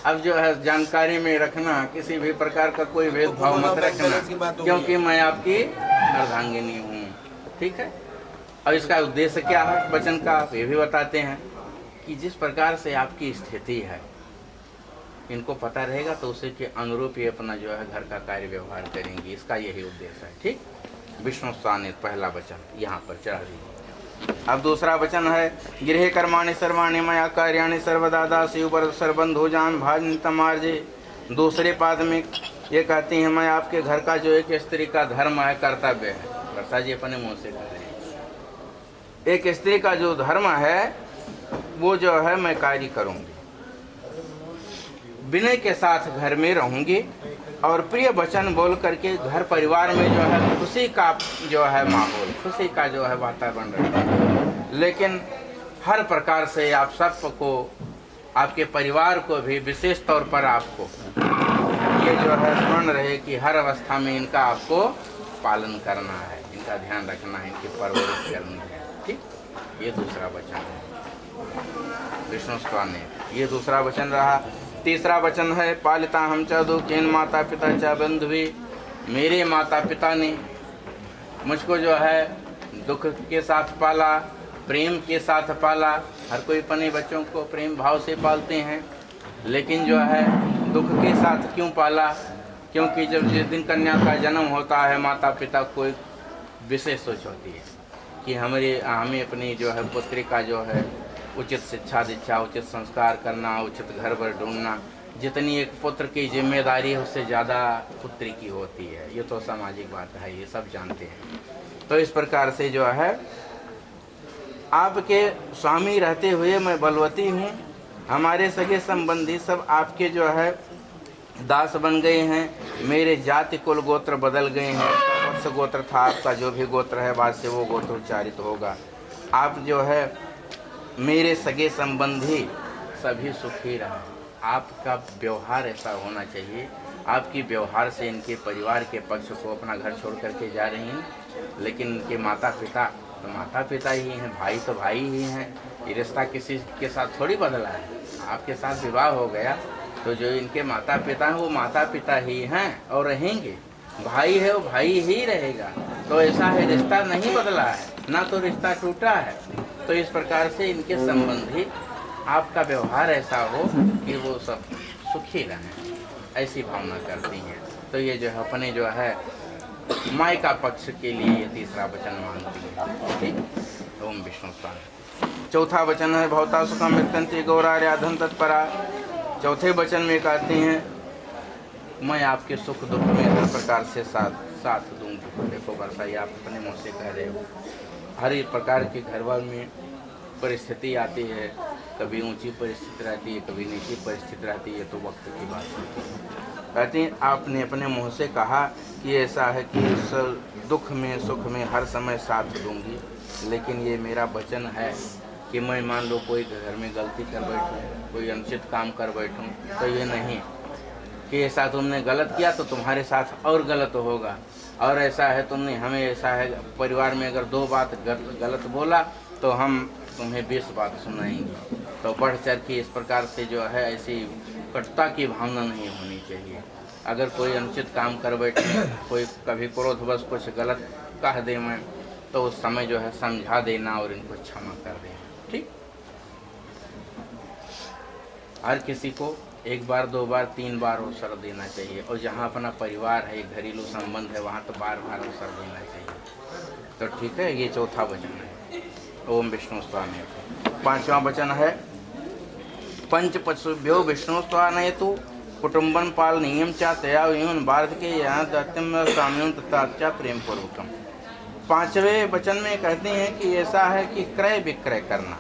अब जो है जानकारी में रखना, किसी भी प्रकार का कोई भेदभाव मत रखना, क्योंकि मैं आपकी अर्धांगिनी हूँ, ठीक है। और इसका उद्देश्य क्या है वचन का, ये भी बताते हैं कि जिस प्रकार से आपकी स्थिति है, इनको पता रहेगा तो उसी के अनुरूप ही अपना जो है घर का कार्य व्यवहार करेंगी। इसका यही उद्देश्य है, ठीक। विष्णु स्थानित पहला वचन यहाँ पर चढ़ा दीजिए। अब दूसरा वचन है, गृह कर्माणि सर्वाणि मया कार्याणि सर्वदा दासी उपर सर्वबंधुजान भाजन तमार्जे। दूसरे पाद में ये कहती हैं, मैं आपके घर का जो एक स्त्री का धर्म है, कर्तव्य है, वर्षा जी अपने मुँह से कह रहे हैं, एक स्त्री का जो धर्म है वो जो है मैं कार्य करूँगी, विनय के साथ घर में रहूँगी और प्रिय वचन बोल करके घर परिवार में जो है खुशी का जो है माहौल, खुशी का जो है वातावरण रहेगा। लेकिन हर प्रकार से आप सबको, आपके परिवार को भी विशेष तौर पर आपको ये जो है स्मरण रहे कि हर अवस्था में इनका आपको पालन करना है, इनका ध्यान रखना है, इनकी परवरिश करनी है, ठीक। ये दूसरा वचन है विष्णु स्वामी, ये दूसरा वचन रहा। तीसरा वचन है, पालिता हम च दुखेन माता पिता च बंधुवी। मेरे माता पिता ने मुझको जो है दुख के साथ पाला, प्रेम के साथ पाला। हर कोई अपने बच्चों को प्रेम भाव से पालते हैं, लेकिन जो है दुख के साथ क्यों पाला? क्योंकि जब जिस दिन कन्या का जन्म होता है, माता पिता को एक विशेष सोच होती है कि हमें अपनी जो है पुत्री का जो है उचित शिक्षा दीक्षा, उचित संस्कार करना, उचित घर बर ढूंढना। जितनी एक पुत्र की जिम्मेदारी है उससे ज़्यादा पुत्री की होती है। ये तो सामाजिक बात है, ये सब जानते हैं। तो इस प्रकार से जो है आपके स्वामी रहते हुए मैं बलवती हूँ, हमारे सगे संबंधी सब आपके जो है दास बन गए हैं। मेरे जाति कुल गोत्र बदल गए हैं। वत्स गोत्र था आपका, जो भी गोत्र है बाद से वो गोत्र उच्चारित होगा। आप जो है मेरे सगे संबंधी सभी सुखी रहें। आपका व्यवहार ऐसा होना चाहिए, आपकी व्यवहार से इनके परिवार के पक्ष को अपना घर छोड़ करके जा रही हैं, लेकिन इनके माता पिता तो माता पिता ही हैं, भाई तो भाई ही हैं। ये रिश्ता किसी के साथ थोड़ी बदला है। आपके साथ विवाह हो गया तो जो इनके माता पिता हैं वो माता पिता ही हैं और रहेंगे। भाई है वो भाई ही रहेगा। तो ऐसा है, रिश्ता नहीं बदला है, ना तो रिश्ता टूटा है। तो इस प्रकार से इनके संबंधी आपका व्यवहार ऐसा हो कि वो सब सुखी रहें, ऐसी भावना करती हैं। तो ये जो है अपने जो है माय का पक्ष के लिए ये तीसरा वचन मांगती है, ठीक। ओम विष्णु स्वामी। चौथा वचन है, भवता सुखम अत्यंति गौरार्या धन तत्परा। चौथे वचन में कहते हैं, मैं आपके सुख दुख में हर प्रकार से साथ दूंगी। देखो वर्षा, ये आप अपने मुँह से कह रहे हो। हर एक प्रकार के घरवाल में परिस्थिति आती है, कभी ऊंची परिस्थिति रहती है, कभी नीची परिस्थिति रहती है, तो वक्त की बात होती है। कहती हैं आपने अपने मुँह से कहा कि ऐसा है कि दुख में सुख में हर समय साथ दूंगी, लेकिन ये मेरा वचन है कि मैं मान लो कोई घर में गलती कर बैठूँ, कोई अनुचित काम कर बैठूँ, तो ये नहीं कि ऐसा तुमने गलत किया तो तुम्हारे साथ और गलत होगा, और ऐसा है तुमने हमें ऐसा है परिवार में अगर 2 बात गलत बोला तो हम तुम्हें 20 बात सुनाएंगे। तो बढ़ चढ़ के इस प्रकार से जो है ऐसी कटुता की भावना नहीं होनी चाहिए। अगर कोई अनुचित काम कर बैठे, कोई कभी क्रोधवश कुछ गलत कह दे मैं, तो उस समय जो है समझा देना और इनको क्षमा कर देना। ठीक, हर किसी को 1 बार 2 बार 3 बार अवसर देना चाहिए, और जहाँ अपना परिवार है, घरेलू संबंध है, वहाँ तो बार बार अवसर देना चाहिए। तो ठीक है, ये चौथा वचन है ओम विष्णु स्वामी। 5वां वचन है पंच पशुभ्यो विष्णु स्वानय तो कुटुंबन पालनीयम चा तया भारत के यहाँ दत्तम स्वामियों तथा प्रेम पूर्वकम। 5वें वचन में कहते हैं कि ऐसा है कि क्रय विक्रय करना,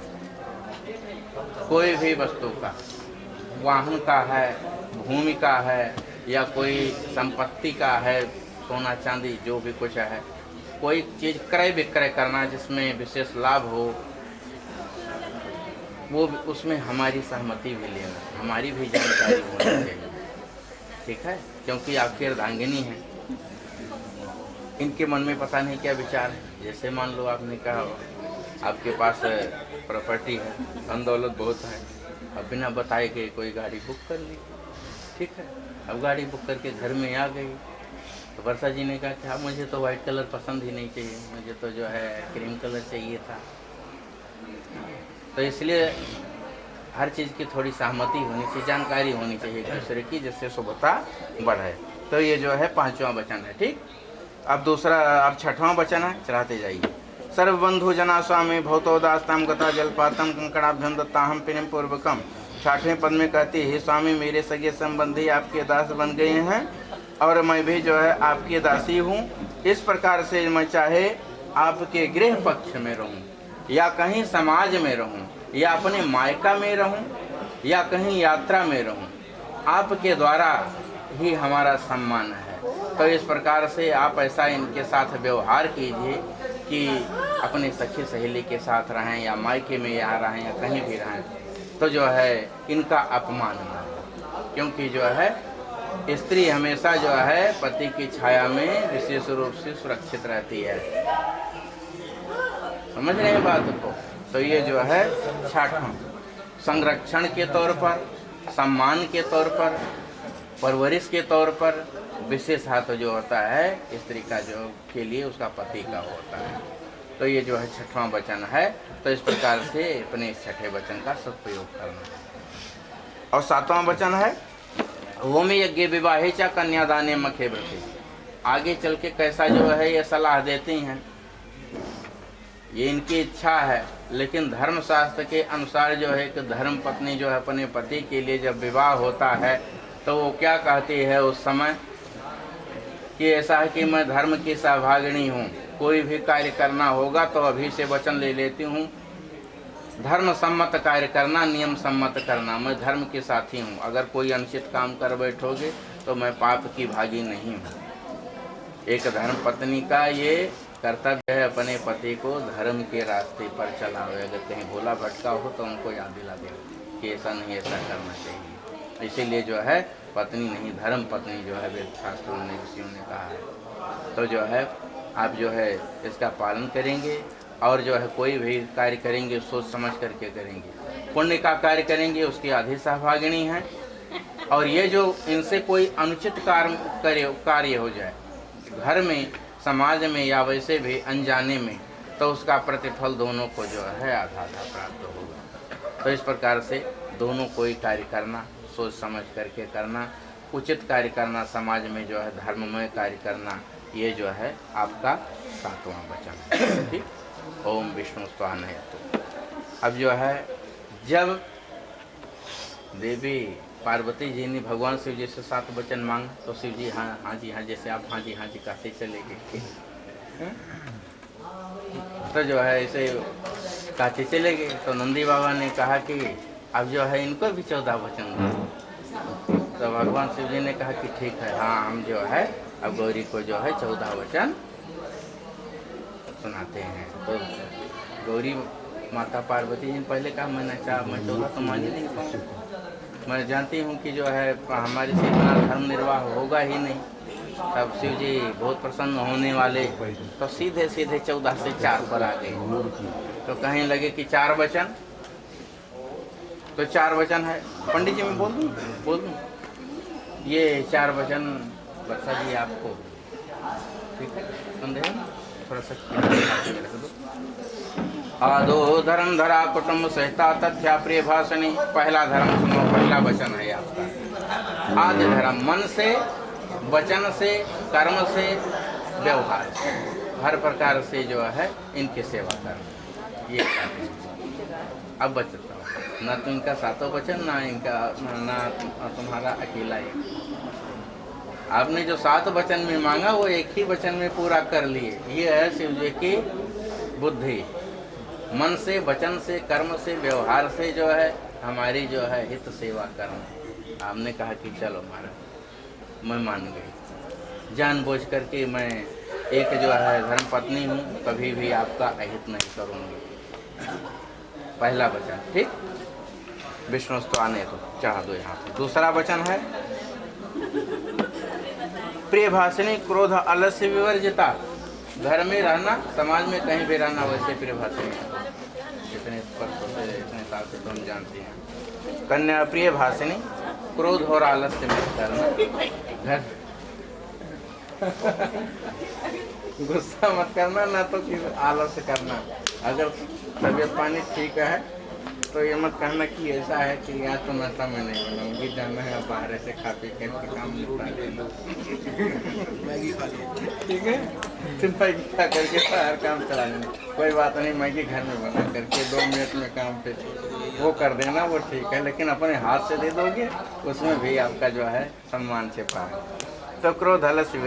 कोई भी वस्तु का, वाहन का है, भूमि का है, या कोई संपत्ति का है, सोना चांदी जो भी कुछ है, कोई चीज़ क्रय विक्रय करना जिसमें विशेष लाभ हो, वो उसमें हमारी सहमति भी लेना, हमारी भी जानकारी होनी चाहिए। ठीक है, क्योंकि आपकी अर्धांगिनी है, इनके मन में पता नहीं क्या विचार है। जैसे मान लो आपने कहा आपके पास प्रॉपर्टी है, धन दौलत बहुत है, अब बिना बताए के कोई गाड़ी बुक कर ली। ठीक है, अब गाड़ी बुक करके घर में आ गई, तो वर्षा जी ने कहा कि हाँ मुझे तो वाइट कलर पसंद ही नहीं चाहिए, मुझे तो जो है क्रीम कलर चाहिए था। तो इसलिए हर चीज़ की थोड़ी सहमति होनी चाहिए, जानकारी होनी चाहिए एक दूसरे की, जिससे शुभता बढ़े। तो ये जो है 5वां वचन है। ठीक, अब 6वां वचन है, चलाते जाइए। सर्वबंधु जना स्वामी भौतोदास्ताम गता जलपातम कंकणाभ्यम दत्ताहम प्रेम पूर्वकम। 6वें पद में कहती है, स्वामी मेरे सगे संबंधी आपके दास बन गए हैं और मैं भी जो है आपकी दासी हूँ। इस प्रकार से मैं चाहे आपके गृह पक्ष में रहूँ, या कहीं समाज में रहूं, या अपने मायका में रहूं, या कहीं यात्रा में रहूं, आपके द्वारा ही हमारा सम्मान है। तो इस प्रकार से आप ऐसा इनके साथ व्यवहार कीजिए कि अपने सखी सहेली के साथ रहें, या मायके में या रहें, या कहीं भी रहें, तो जो है इनका अपमान न हो। क्योंकि जो है स्त्री हमेशा जो है पति की छाया में विशेष रूप से सुरक्षित रहती है। समझ रहे हैं बात को? तो ये जो है 6वां संरक्षण के तौर पर, सम्मान के तौर पर, परवरिश के तौर पर विशेष हाथ जो होता है स्त्री का जो के लिए उसका पति का होता है। तो ये जो है 6वां वचन है। तो इस प्रकार से अपने इस 6ठे वचन का सदुपयोग करना। और 7वां वचन है होम यज्ञ विवाहे चा कन्यादाने मखे व्रते। आगे चल के कैसा जो है ये सलाह देती हैं, ये इनकी इच्छा है, लेकिन धर्मशास्त्र के अनुसार जो है कि धर्म पत्नी जो है अपने पति के लिए जब विवाह होता है तो वो क्या कहती है उस समय कि ऐसा है कि मैं धर्म की सहभागिनी हूँ, कोई भी कार्य करना होगा तो अभी से वचन ले लेती हूँ, धर्म सम्मत कार्य करना, नियम सम्मत करना, मैं धर्म के साथी हूँ। अगर कोई अनुचित काम कर बैठोगे तो मैं पाप की भागी नहीं हूँ। एक धर्म पत्नी का ये कर्तव्य है अपने पति को धर्म के रास्ते पर चलावे। अगर कहीं भोला भटका हो तो उनको याद दिला दे कि ऐसा नहीं, ऐसा करना चाहिए। इसीलिए जो है पत्नी नहीं धर्म पत्नी जो है वेद शास्त्रों ने ऋषियों ने कहा है। तो जो है आप जो है इसका पालन करेंगे और जो है कोई भी कार्य करेंगे सोच समझ करके करेंगे। पुण्य का कार्य करेंगे उसकी आधी सहभागिनी है, और ये जो इनसे कोई अनुचित कार्य हो जाए घर में, समाज में, या वैसे भी अनजाने में, तो उसका प्रतिफल दोनों को जो है आधा आधा प्राप्त होगा। तो इस प्रकार से दोनों कोई कार्य करना, सोच समझ करके करना, उचित कार्य करना, समाज में जो है धर्ममय कार्य करना, ये जो है आपका 7वां वचन है। ठीक, ओम विष्णु स्वानय। तो अब जो है जब देवी पार्वती जी ने भगवान शिव जी से 7 वचन मांगा तो शिव जी हाँ जी जैसे आप हाँ जी कहते चले गए। तो जो है ऐसे कहते चले गए। तो नंदी बाबा ने कहा कि अब जो है इनको भी 14 वचन दो। तो भगवान शिव जी ने कहा कि ठीक है, हाँ हम जो है अब गौरी को जो है 14 वचन सुनाते हैं। तो गौरी माता पार्वती जी ने पहले कहा मैं 14 तो मान ही नहीं पाऊँ, मैं जानती हूँ कि जो है हमारे से इतना धर्म निर्वाह होगा ही नहीं। तब शिव जी बहुत प्रसन्न होने वाले तो सीधे 14 से 4 पर आ गए। तो कहीं लगे कि 4 वचन, तो 4 वचन है। पंडित जी मैं बोल दूँ ये 4 वचन वर्षा जी आपको ठीक है संदेह थोड़ा सा आदो धर्म धरा कुटुंब सहता तथ्या प्रिय भाषणी। पहला धर्म सुनो, पहला वचन है आपका। आदि धर्म मन से, वचन से, कर्म से, व्यवहार से, हर प्रकार से जो है इनकी सेवा करना। ये अब बचता ना तो इनका 7वां वचन ना इनका ना तुम्हारा अकेला एक। आपने जो 7 वचन में मांगा वो एक ही वचन में पूरा कर लिए। ये है शिव जी की बुद्धि। मन से, वचन से, कर्म से, व्यवहार से जो है हमारी जो है हित सेवा करना। आपने कहा कि चलो महाराज मैं मान गई, जानबूझ करके मैं एक जो है धर्म पत्नी हूँ, कभी भी आपका अहित नहीं करूँगी। पहला वचन ठीक, विष्णुस्तु आने तो चाह दो यहाँ पे। दूसरा वचन है प्रिय भाषणी क्रोध आलस्य विवर्जिता। घर में रहना, समाज में कहीं भी रहना, वैसे प्रिय भाषणी इतने इतने साल से तो हम जानते हैं। कन्या प्रिय भाषणी क्रोध और आलस्य मत करना, घर गुस्सा मत करना, ना तो फिर आलस्य करना। अगर तबीयत पानी ठीक है तो ये मत कहना कि ऐसा है कि यहाँ तो नाश्ता मैं नहीं बनाऊंगी, जाना है बाहर से खा पी के काम निपटा लेना। मैगी खा लेना ठीक है, तो मैगी खा करके बाहर काम चला लेना, कोई बात नहीं। मैगी घर में बना करके 2 मिनट में काम पे वो कर देना, वो ठीक है। लेकिन अपने हाथ से दे दोगे उसमें भी आपका जो है सम्मान से पार। तो क्रोध आलस्य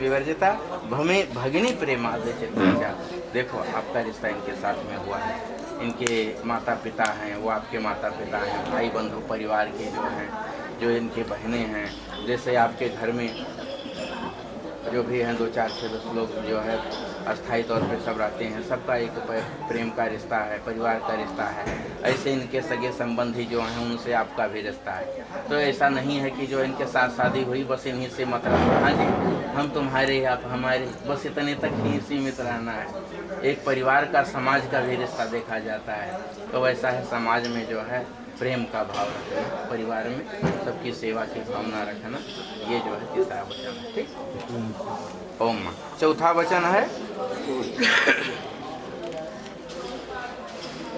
विवर्जिता भगिनी प्रेमा देचित्ता। देखो आपका रिश्ता इनके साथ में हुआ है, इनके माता पिता हैं, वो आपके माता पिता हैं, भाई बंधु परिवार के जो हैं, जो इनके बहनें हैं, जैसे आपके घर में जो भी हैं 2, 4, 6 लोग जो है अस्थायी तौर पे सब रहते हैं, सबका एक प्रेम का रिश्ता है, परिवार का रिश्ता है। ऐसे इनके सगे संबंधी जो हैं उनसे आपका भी रिश्ता है। तो ऐसा नहीं है कि जो इनके साथ शादी हुई बस इन्हीं से मत रहना, हाँ जी हम तुम्हारे आप हमारे, बस इतने तक ही सीमित रहना है। एक परिवार का, समाज का भी रिश्ता देखा जाता है। तो वैसा है समाज में जो है प्रेम का भाव रखना, परिवार में सबकी सेवा की भावना रखना, ये जो है तीसरा वचन है ठीक। ओम। चौथा वचन है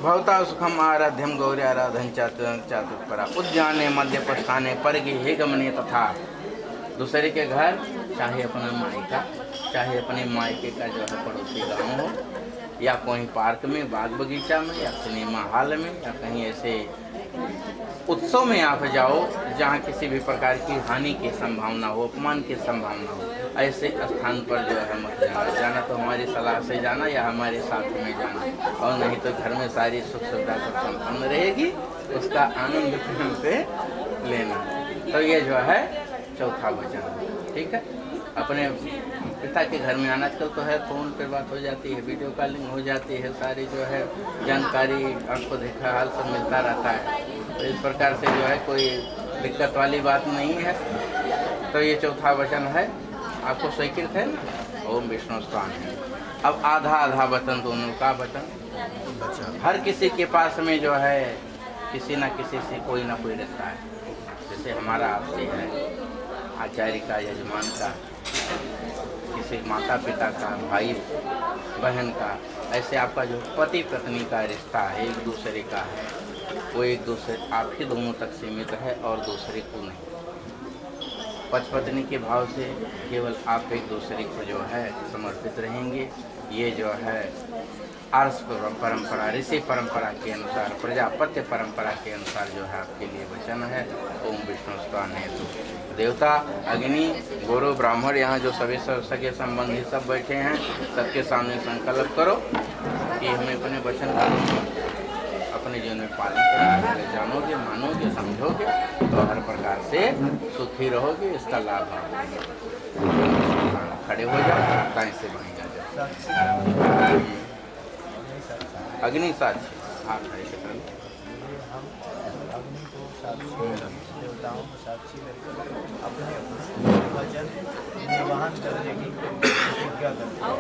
भवता सुखम आराध्यम गौरी आराधन चातुर्परा उद्याने मध्य पस्थाने परगे हे गमने तथा। दूसरे के घर, चाहे अपना मायका, चाहे अपने मायके का जो है पड़ोसी गाँव हो, या कोई पार्क में, बाग बगीचा में, या सिनेमा हॉल में, या कहीं ऐसे उत्सव में आप जाओ जहाँ किसी भी प्रकार की हानि की संभावना हो, अपमान की संभावना हो, ऐसे स्थान पर जो है मत जाना। जाना तो हमारी सलाह से जाना या हमारे साथ में जाना, और नहीं तो घर में सारी सुख सुविधा सब संपन्न रहेगी, उसका आनंद प्रेम से लेना। तो ये जो है चौथा वचन ठीक है। अपने पिता के घर में आना, आजकल तो है फ़ोन पे बात हो जाती है, वीडियो कॉलिंग हो जाती है, सारी जो है जानकारी आपको देखा हाल सब मिलता रहता है। तो इस प्रकार से जो है कोई दिक्कत वाली बात नहीं है। तो ये चौथा वचन है, आपको स्वीकृत है ना। ओम विष्णु स्थान है। अब आधा आधा वचन दोनों का वचन, हर किसी के पास में जो है किसी न किसी से कोई ना कोई रिश्ता है। जैसे हमारा आपसे है, आचार्य का, यजमान का, किसी माता पिता का, भाई बहन का, ऐसे आपका जो पति पत्नी का रिश्ता है एक दूसरे का है, वो एक दूसरे आप ही दोनों तक सीमित है और दूसरे को नहीं। पति पत्नी के भाव से केवल आप एक दूसरे को जो है समर्पित रहेंगे। ये जो है आर्ष परंपरा, ऋषि परंपरा के अनुसार, प्रजापत्य परंपरा के अनुसार जो है आपके लिए वचन है। ओम विष्णु स्तुवान हेतु। देवता, अग्नि, गुरु, ब्राह्मण, यहाँ जो सभी सगे संबंधी सब बैठे हैं, सबके सामने संकल्प करो कि हमें अपने वचन का अपने जीवन में पालन करोगे, जानोगे, मानोगे, समझोगे तो हर प्रकार से सुखी रहोगे, इसका लाभ होगा। खड़े हो जाओ, दाएं से बाएं आ जाओ। अग्नि साक्षी आप खड़े से कर लो। हम अग्नि को साक्षी देवताओं को साक्षी रखकर अपने वचन निर्वहन करने की प्रतिज्ञा करते हैं।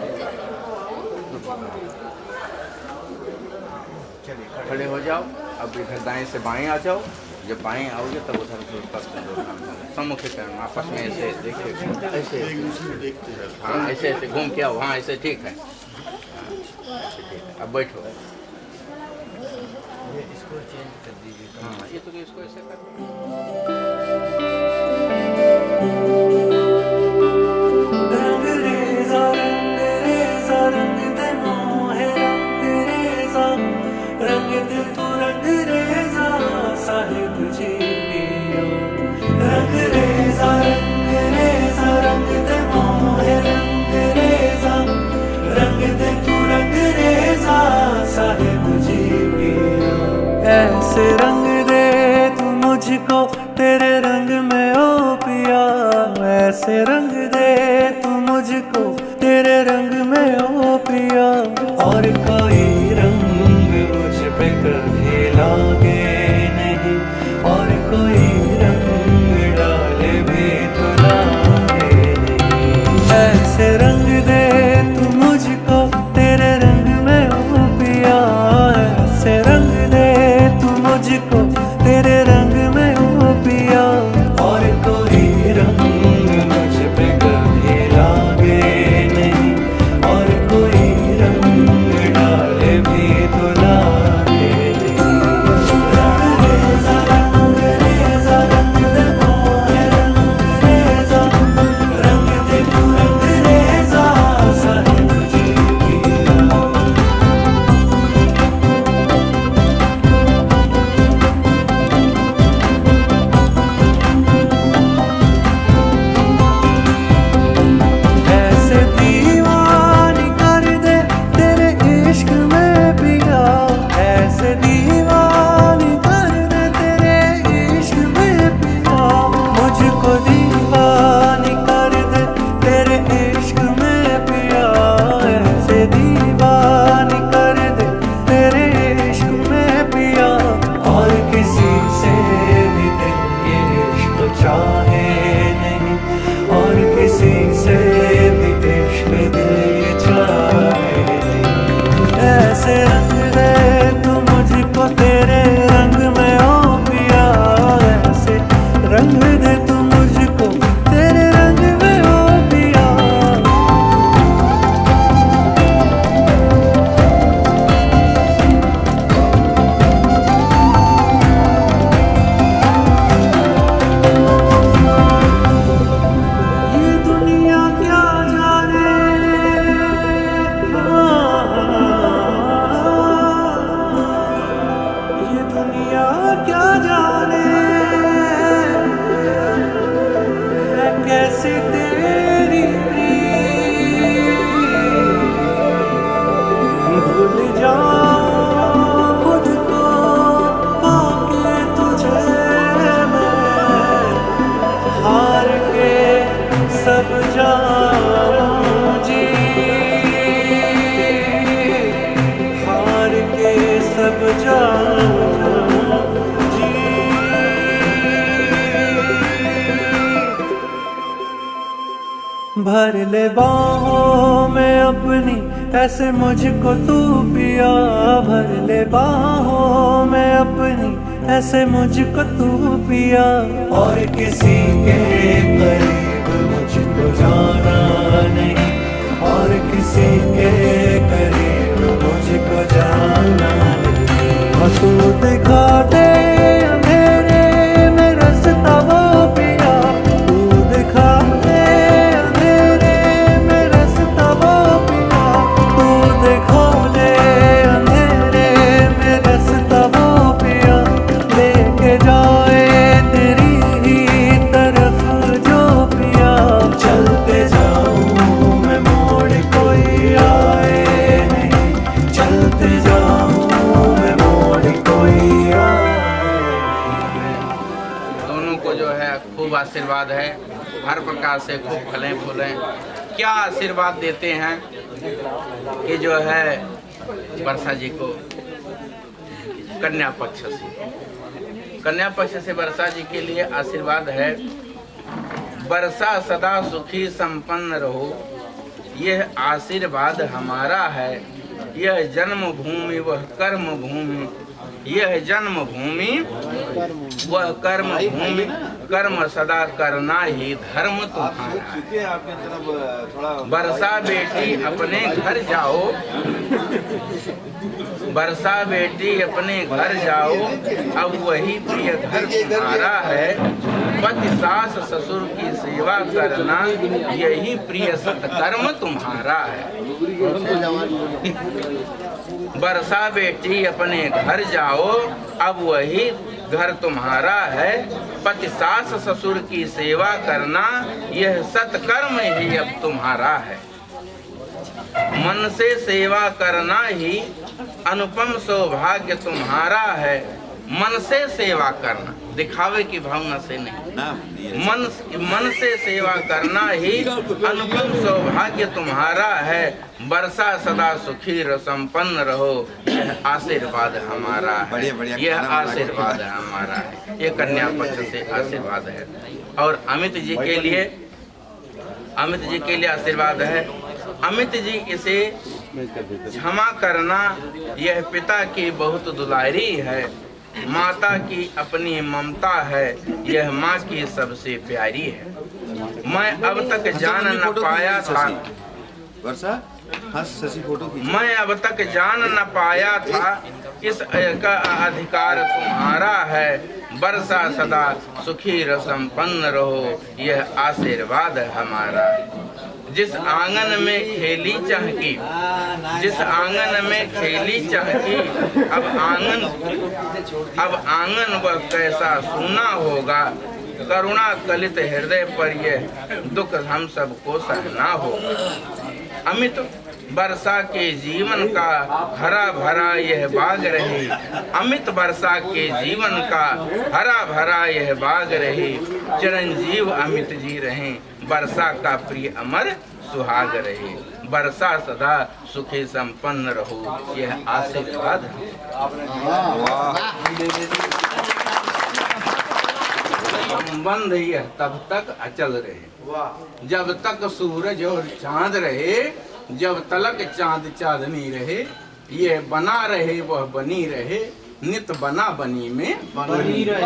चलिए खड़े हो जाओ। अब इधर दाएं से बाएं आ जाओ। जब बाएं आओगे तब उधर सम्मुख करना, आपस में ऐसे देखिए, ऐसे हाँ ऐसे ऐसे घूम के आओ। हाँ ऐसे ठीक है, ठीक है। अब बैठो। ये इसको चेंज कर दीजिए। हाँ ये तो इसको ऐसे कर रंग रेजा रंग दे मोहे रंग दे तू रंग रेजा साहिब जी पियो। रंग रेजा रंग दे मोहे रंग दे तू रंग रेजा साहिब जी पियो। ऐसे रंग दे तू मुझको तेरे रंग में ओ पिया। ऐसे रंग दे तू मुझको तेरे रंग में ओ पिया। और कोई रंग मुझ पे कभी लागे नहीं, और कोई रंग डाले भी तो लागे नहीं। ऐसे रंग दे तू मुझको तेरे रंग में ओ पिया। ऐसे रंग दे तू मुझको तेरे रंग में ओ पिया। और कोई रंग मुझ पे कभी लागे नहीं, और कोई रंग डाले भी तो लागे नहीं। रंग रेजा रंग दे मोहे रंग रेजा रंग दे तू रंग रेजा साहिब जी पिया। ऐसे दीवानी कर दे तेरे इश्क में पिया। ऐसे दीवानी कर दे तेरे इश्क में पिया। मुझको दीवानी कर दे तेरे इश्क में पिया। ऐसे दीवानी कर दे तेरे इश्क में पिया। और किसी से भी दिल ये इश्क चाहे नहीं, और किसी से भी इश्क दिल ये चाहे नहीं। ऐसे रंग दे तू मुझको तेरे रंग में ओ पिया। ऐसे रंग दे तू मुझको तेरे रंग में ओ पिया। ये दुनिया क्या जाने, ये दुनिया क्या जाने है कैसी तेरी प्रीत। भूल जाऊं खुद को पाके तुझे मैं। हार के सब जाऊं जी, हार के सब जाऊं जी। भर ले बाहों में अपनी ऐसे मुझको तू पिया। भर ले बाहों में अपनी ऐसे मुझको तू पिया। और किसी के करीब मुझको जाना नहीं, और किसी के करीब मुझको जाना नहीं। तू दिखा दे अंधेरे में रास्ता वो पिया। तू दिखा दे अंधेरे में रास्ता वो पिया। तू दिखा दे अंधेरे में रास्ता वो पिया। लेके जाए तेरी ही तरफ जो पिया। चलते जाऊं मैं मोड़ कोई आए आशीर्वाद है, हर प्रकार से खूब फलें फूलें। क्या आशीर्वाद देते हैं कि जो है वर्षा जी को कन्या पक्ष से वर्षा जी के लिए आशीर्वाद है, वर्षा सदा सुखी संपन्न रहो, यह आशीर्वाद हमारा है। यह जन्मभूमि वह कर्म भूमि, यह जन्मभूमि वह कर्म भूमि, कर्म सदा करना ही धर्म तुम्हारा है। वर्षा बेटी अपने घर जाओ, वर्षा बेटी अपने घर जाओ, अब वही प्रिय घर तुम्हारा है। पति सास ससुर की सेवा करना, यही प्रिय सत्कर्म तुम्हारा है। वर्षा बेटी अपने घर जाओ, अब वही घर तुम्हारा है। पति सास ससुर की सेवा करना, यह सत्कर्म ही अब तुम्हारा है। मन से सेवा करना ही अनुपम सौभाग्य तुम्हारा है। मन से सेवा करना, दिखावे की भावना से नहीं, मन से सेवा करना ही अनुपम सौभाग्य तुम्हारा है। वर्षा सदा सुखी संपन्न रहो, यह आशीर्वाद हमारा है। यह आशीर्वाद हमारा है, ये कन्या पक्ष से आशीर्वाद है। और अमित जी के लिए आशीर्वाद है। अमित जी इसे क्षमा करना, यह पिता की बहुत दुलारी है। माता की अपनी ममता है, यह माँ की सबसे प्यारी है। मैं अब तक जान न पाया था, मैं अब तक जान न पाया था, इस का अधिकार तुम्हारा है। वर्षा सदा सुखी संपन्न रहो, यह आशीर्वाद हमारा है। जिस आंगन में खेली चहकी, जिस आंगन में खेली चहकी, अब आंगन वह कैसा सूना होगा। करुणा कलित हृदय पर यह दुख हम सबको सहना होगा। अमित वर्षा के जीवन का हरा भरा यह बाग रहे, अमित वर्षा के जीवन का हरा भरा यह बाग रहे। चिरंजीव अमित जी रहें, वर्षा का प्रिय अमर सुहाग रहे। वर्षा सदा सुखी संपन्न रहो, यह आशीर्वाद है। संबंध यह तब तक अचल रहे, जब तक सूरज और चांद रहे, जब तलक चांद चांदनी रहे। ये बना रहे वह बनी रहे, नित बना बनी में बनी रहे।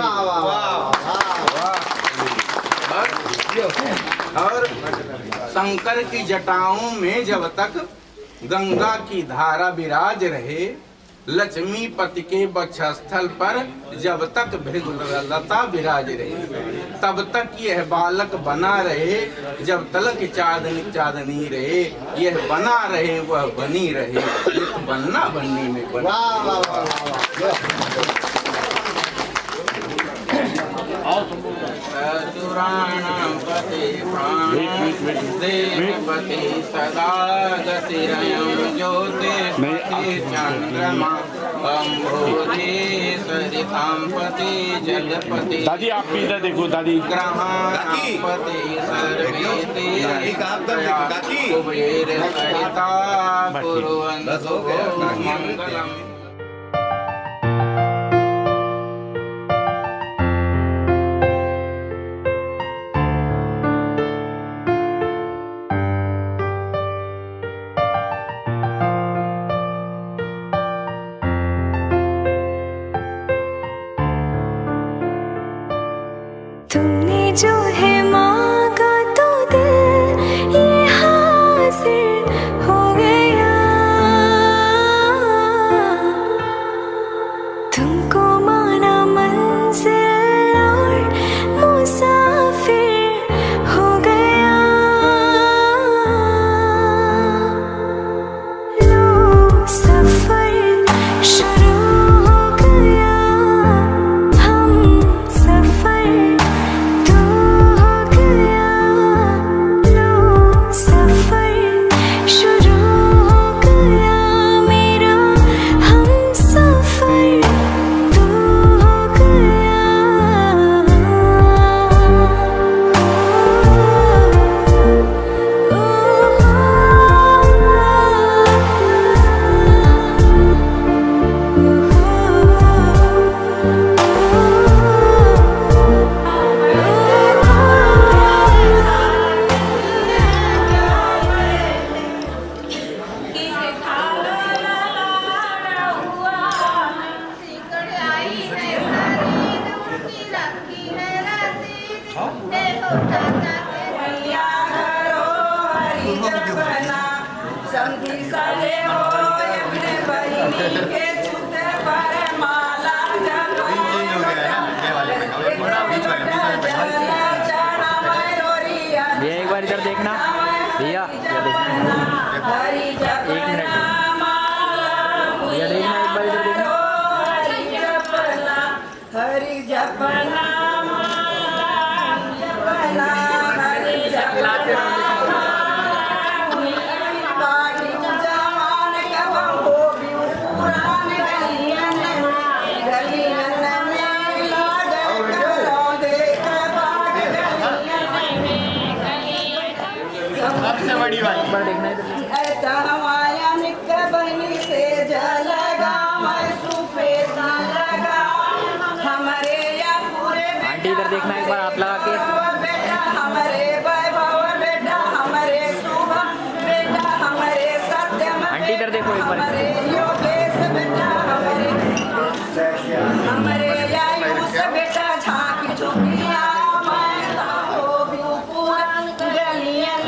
और शंकर की जटाओं में जब तक गंगा की धारा विराज रहे, लक्ष्मीपति के वक्षस्थल पर जब तक भृगुलता विराज रहे, तब तक यह बालक बना रहे। जब तलक चांदनी चांदनी रहे, यह बना रहे वह बनी रहे, बनना बनने में बना। चतुराणापति प्राण देवपति सदा गतिरयं ज्योतिष्पति चंद्रमा अम्भोधि सरितांपति जलपति। दादी आप भी इधर देखो दादी। ग्रहाणापति सर्वे कुबेर सहिता कुर्वन्तु मंगलम्। तुमने जो है मांगा तो दिल ये हासिल हो गया। समझी सले हो अपने बहिनी के छूते पर माला भैया एक बार इधर देखना भैया, हरि जप एक मिनट भैया देखना, एक बार इधर देखना। हरि जपना जपना हरि जपना बाटी जवान कहो भी पुरान गलियन में लागल करो देख बाट सबसे बड़ी बात एक बार देखना इधर। तहवाया निक बनी से जल मैं सुफेता लगा हमारे या पूरे आंटी इधर देखना एक बार हाथ लगा के। बेटा हमारे वैभव बेटा हमारे शुभ बेटा हमारे सत्यम आंटी इधर देखो एक बार। हमारे योगेश बेटा हमारे आयुष बेटा झांकी झुकिया मैं हो भी पुरान गलियन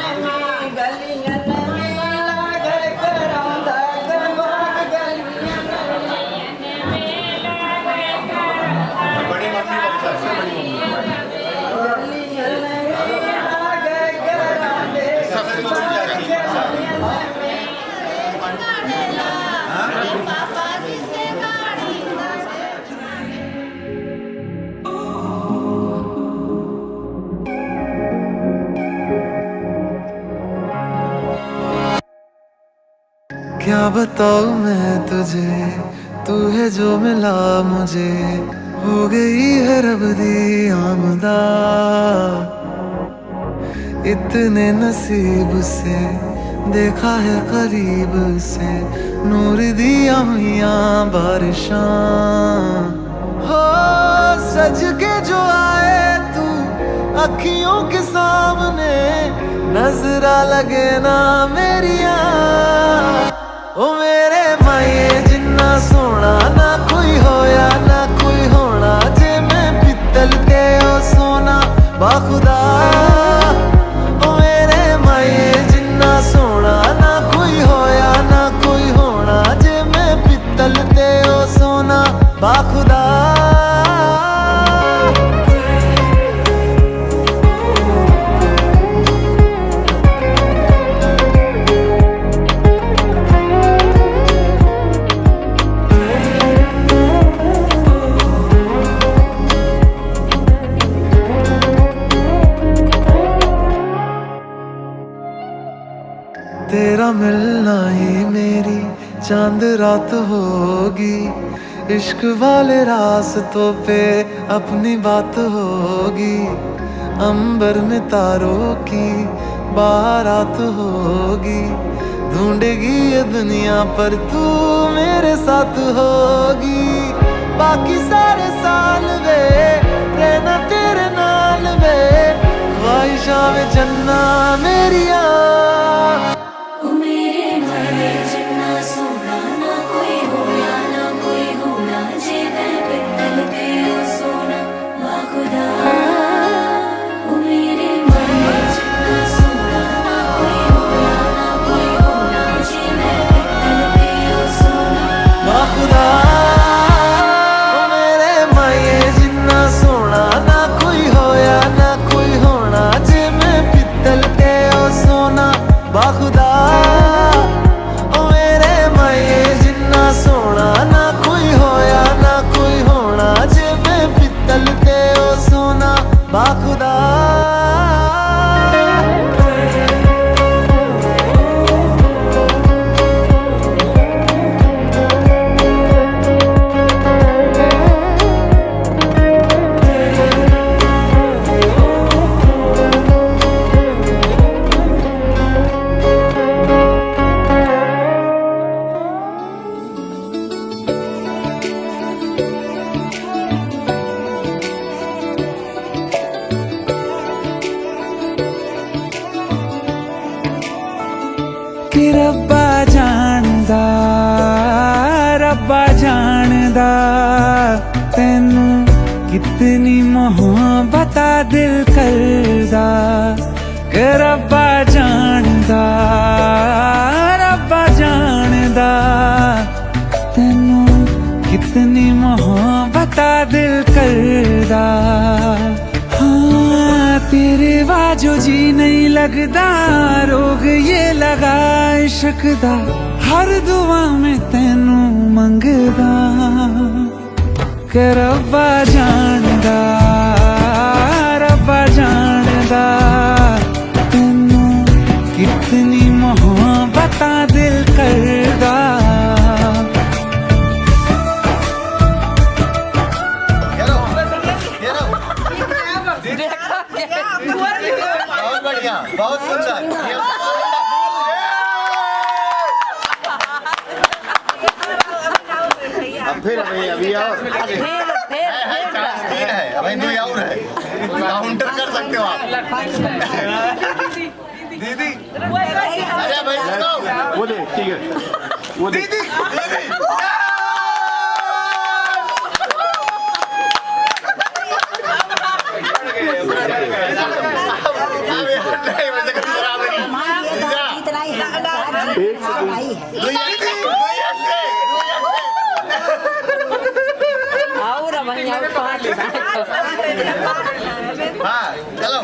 में लागल करम दगमग गलियन बड़ी मम्मी सबसे बड़ी मम्मी गलियन में लागल करम सबसे छोटी जाती है। क्या बताऊँ मैं तुझे, तू है जो मिला मुझे, हो गई है रब दी आमदा। इतने नसीब से देखा है करीब से, नूर दिया हुआ बारिशां। हो सज के जो आए तू अखियों के सामने, नजरा लगे ना मेरिया। ओ मेरे माये जिन्ना सोना ना कोई होया ना कोई होना, जे मैं पित्तल ते ओ सोना बाखुदा। ओ मेरे माये जिन्ना सोना ना कोई होया ना कोई होना, जे मैं पित्तल ते ओ सोना बाखुदा। तेरा मिलना ही मेरी चांद रात होगी, इश्क वाले रास्तों पे अपनी बात होगी। अंबर में तारों की बारात होगी, ढूंढेगी ये दुनिया पर तू मेरे साथ होगी। बाकी सारे साल वे रहना तेरे नाल वे, ख्वाहिशां में जन्ना मेरिया। बाखुदा ओ मेरे माये जिन्ना सोना ना कोई होया ना कोई होना, जे मैं पित्तल ते ओ सोना बाखुदा। कि रब्बा जानदा तैनू कितनी मोहब्बत दिल करदा। कि रब्बा जानदा तेरे वाजो जी नहीं लगदा, रोग ये लगा इश्क दा, हर दुआ में तेनू मंगदा, के रब्बा जानदा, रब्बा जानदा, तेनू कितनी मोहब्बत दिल करदा। बहुत बढ़िया, बहुत सुंदर। अब फिर अभी और चांस 3 है, अभी 2 और है, काउंटर कर सकते हो आप। दीदी अरे भाई वो दे, ठीक है वो दे। दीदी हाँ चलो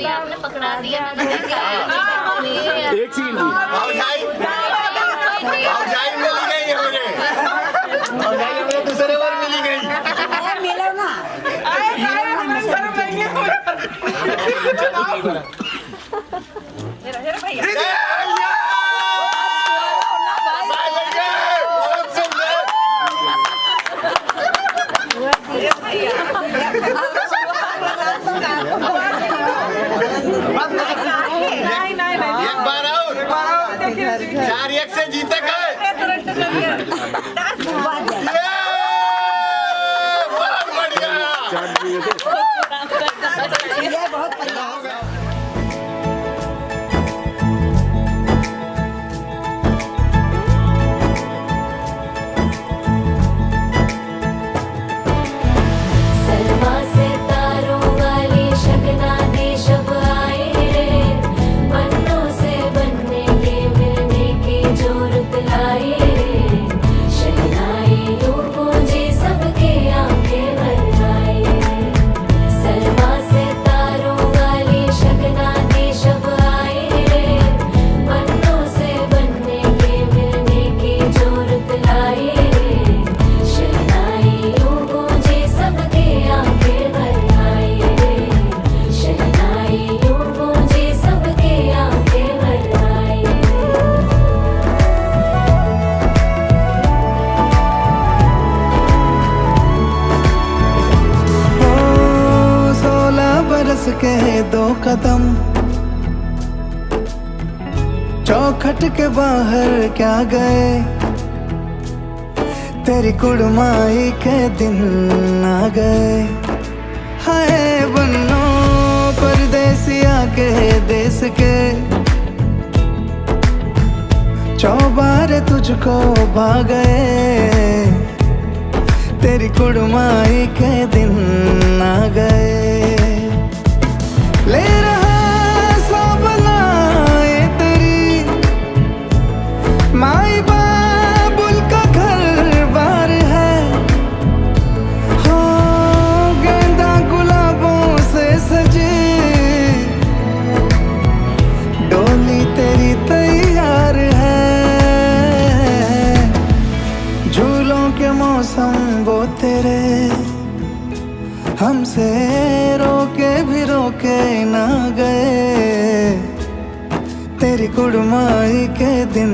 आपने पकड़ा दिया। एक सीन भावजाई मिल गई है मुझे, भावजाई मुझे दूसरे बार मिली गई। मिलो ना एक बार और 4-1 से जीते गए। बहुत बढ़िया। ये बहुत बढ़िया हो गया। के 2 कदम चौखट के बाहर क्या गए, तेरी कुड़माई के दिन आ गए। हाय बन्नो परदेसिया के देश के, चौबारे तुझको भा गए, तेरी कुड़माई के दिन आ गए। ले रहा सब लाए तेरी माई बाबुल का घर बार है, हो गेंदा गुलाबों से सजे, डोली तेरी तैयार है, झूलों के मौसम वो तेरे, हमसे रोके भी रोके ना गए, तेरी कुड़माई के दिन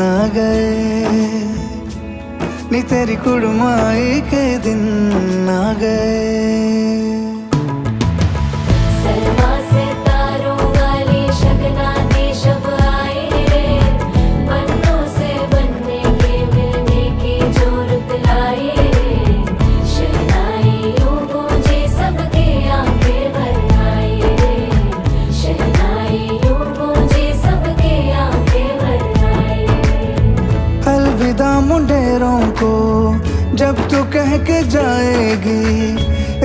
आ गए, नी तेरी कुड़माई के दिन आ गए। मुंडेरों को जब तू कह के जाएगी,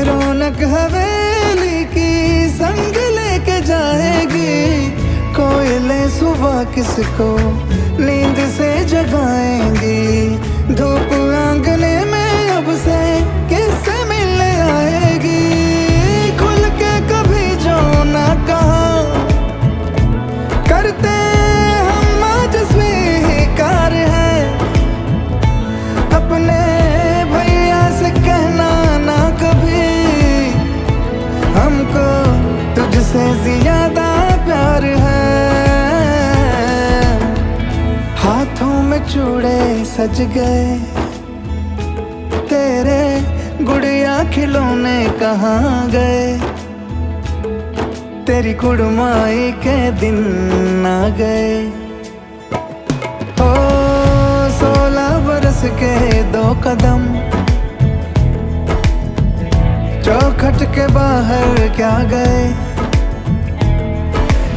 रौनक हवेली की संग लेके जाएगी, कोई कोयले सुबह किसको नींद से जगाएंगी, धूप आंगने में अब से किससे मिलने आएगी। खुल के कभी जो ना कहा करते हम आज स्वीकार है, अपने भैया से कहना ना कभी, हमको तुझसे ज्यादा प्यार है। हाथों में चूड़े सज गए, तेरे गुड़िया खिलौने कहाँ गए, तेरी कुड़माई के दिन आ गए। ओ 16 बरस के 2 कदम चौखट के बाहर क्या गए,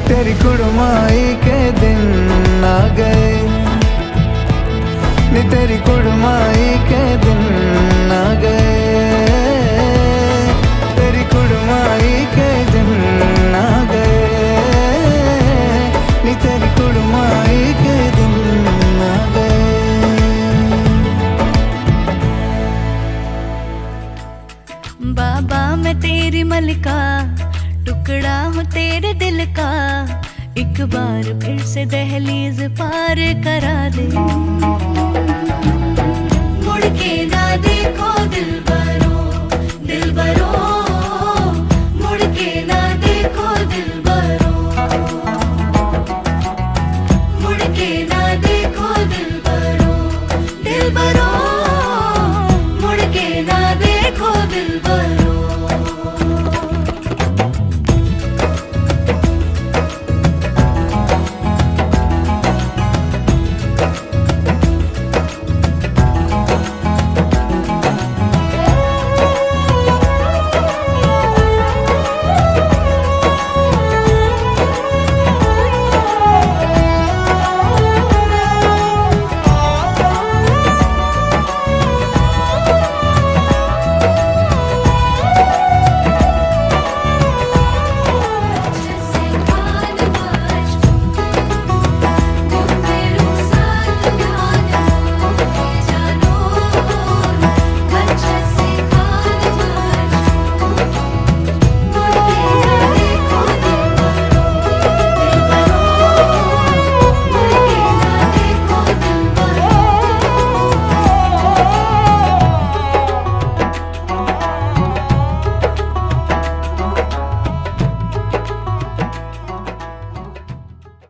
तेरी कुड़माई के दिन आ गए, नी तेरी कुड़माई के दिन आ गए, तेरी कुड़माई के दिन आ गए, नी तेरी कुड़माई के दिन आ गए। बाबा मैं तेरी मलिका, टुकड़ा हूँ तेरे दिल का, एक बार फिर से दहलीज पार करा दे। मुड़ के ना देखो दिलबरो, दिलबरो, मुड़ के ना देखो दिलबरो, मुड़ के ना देखो दिलबरो, दिलबरो, मुड़ के ना देखो दिलबरो।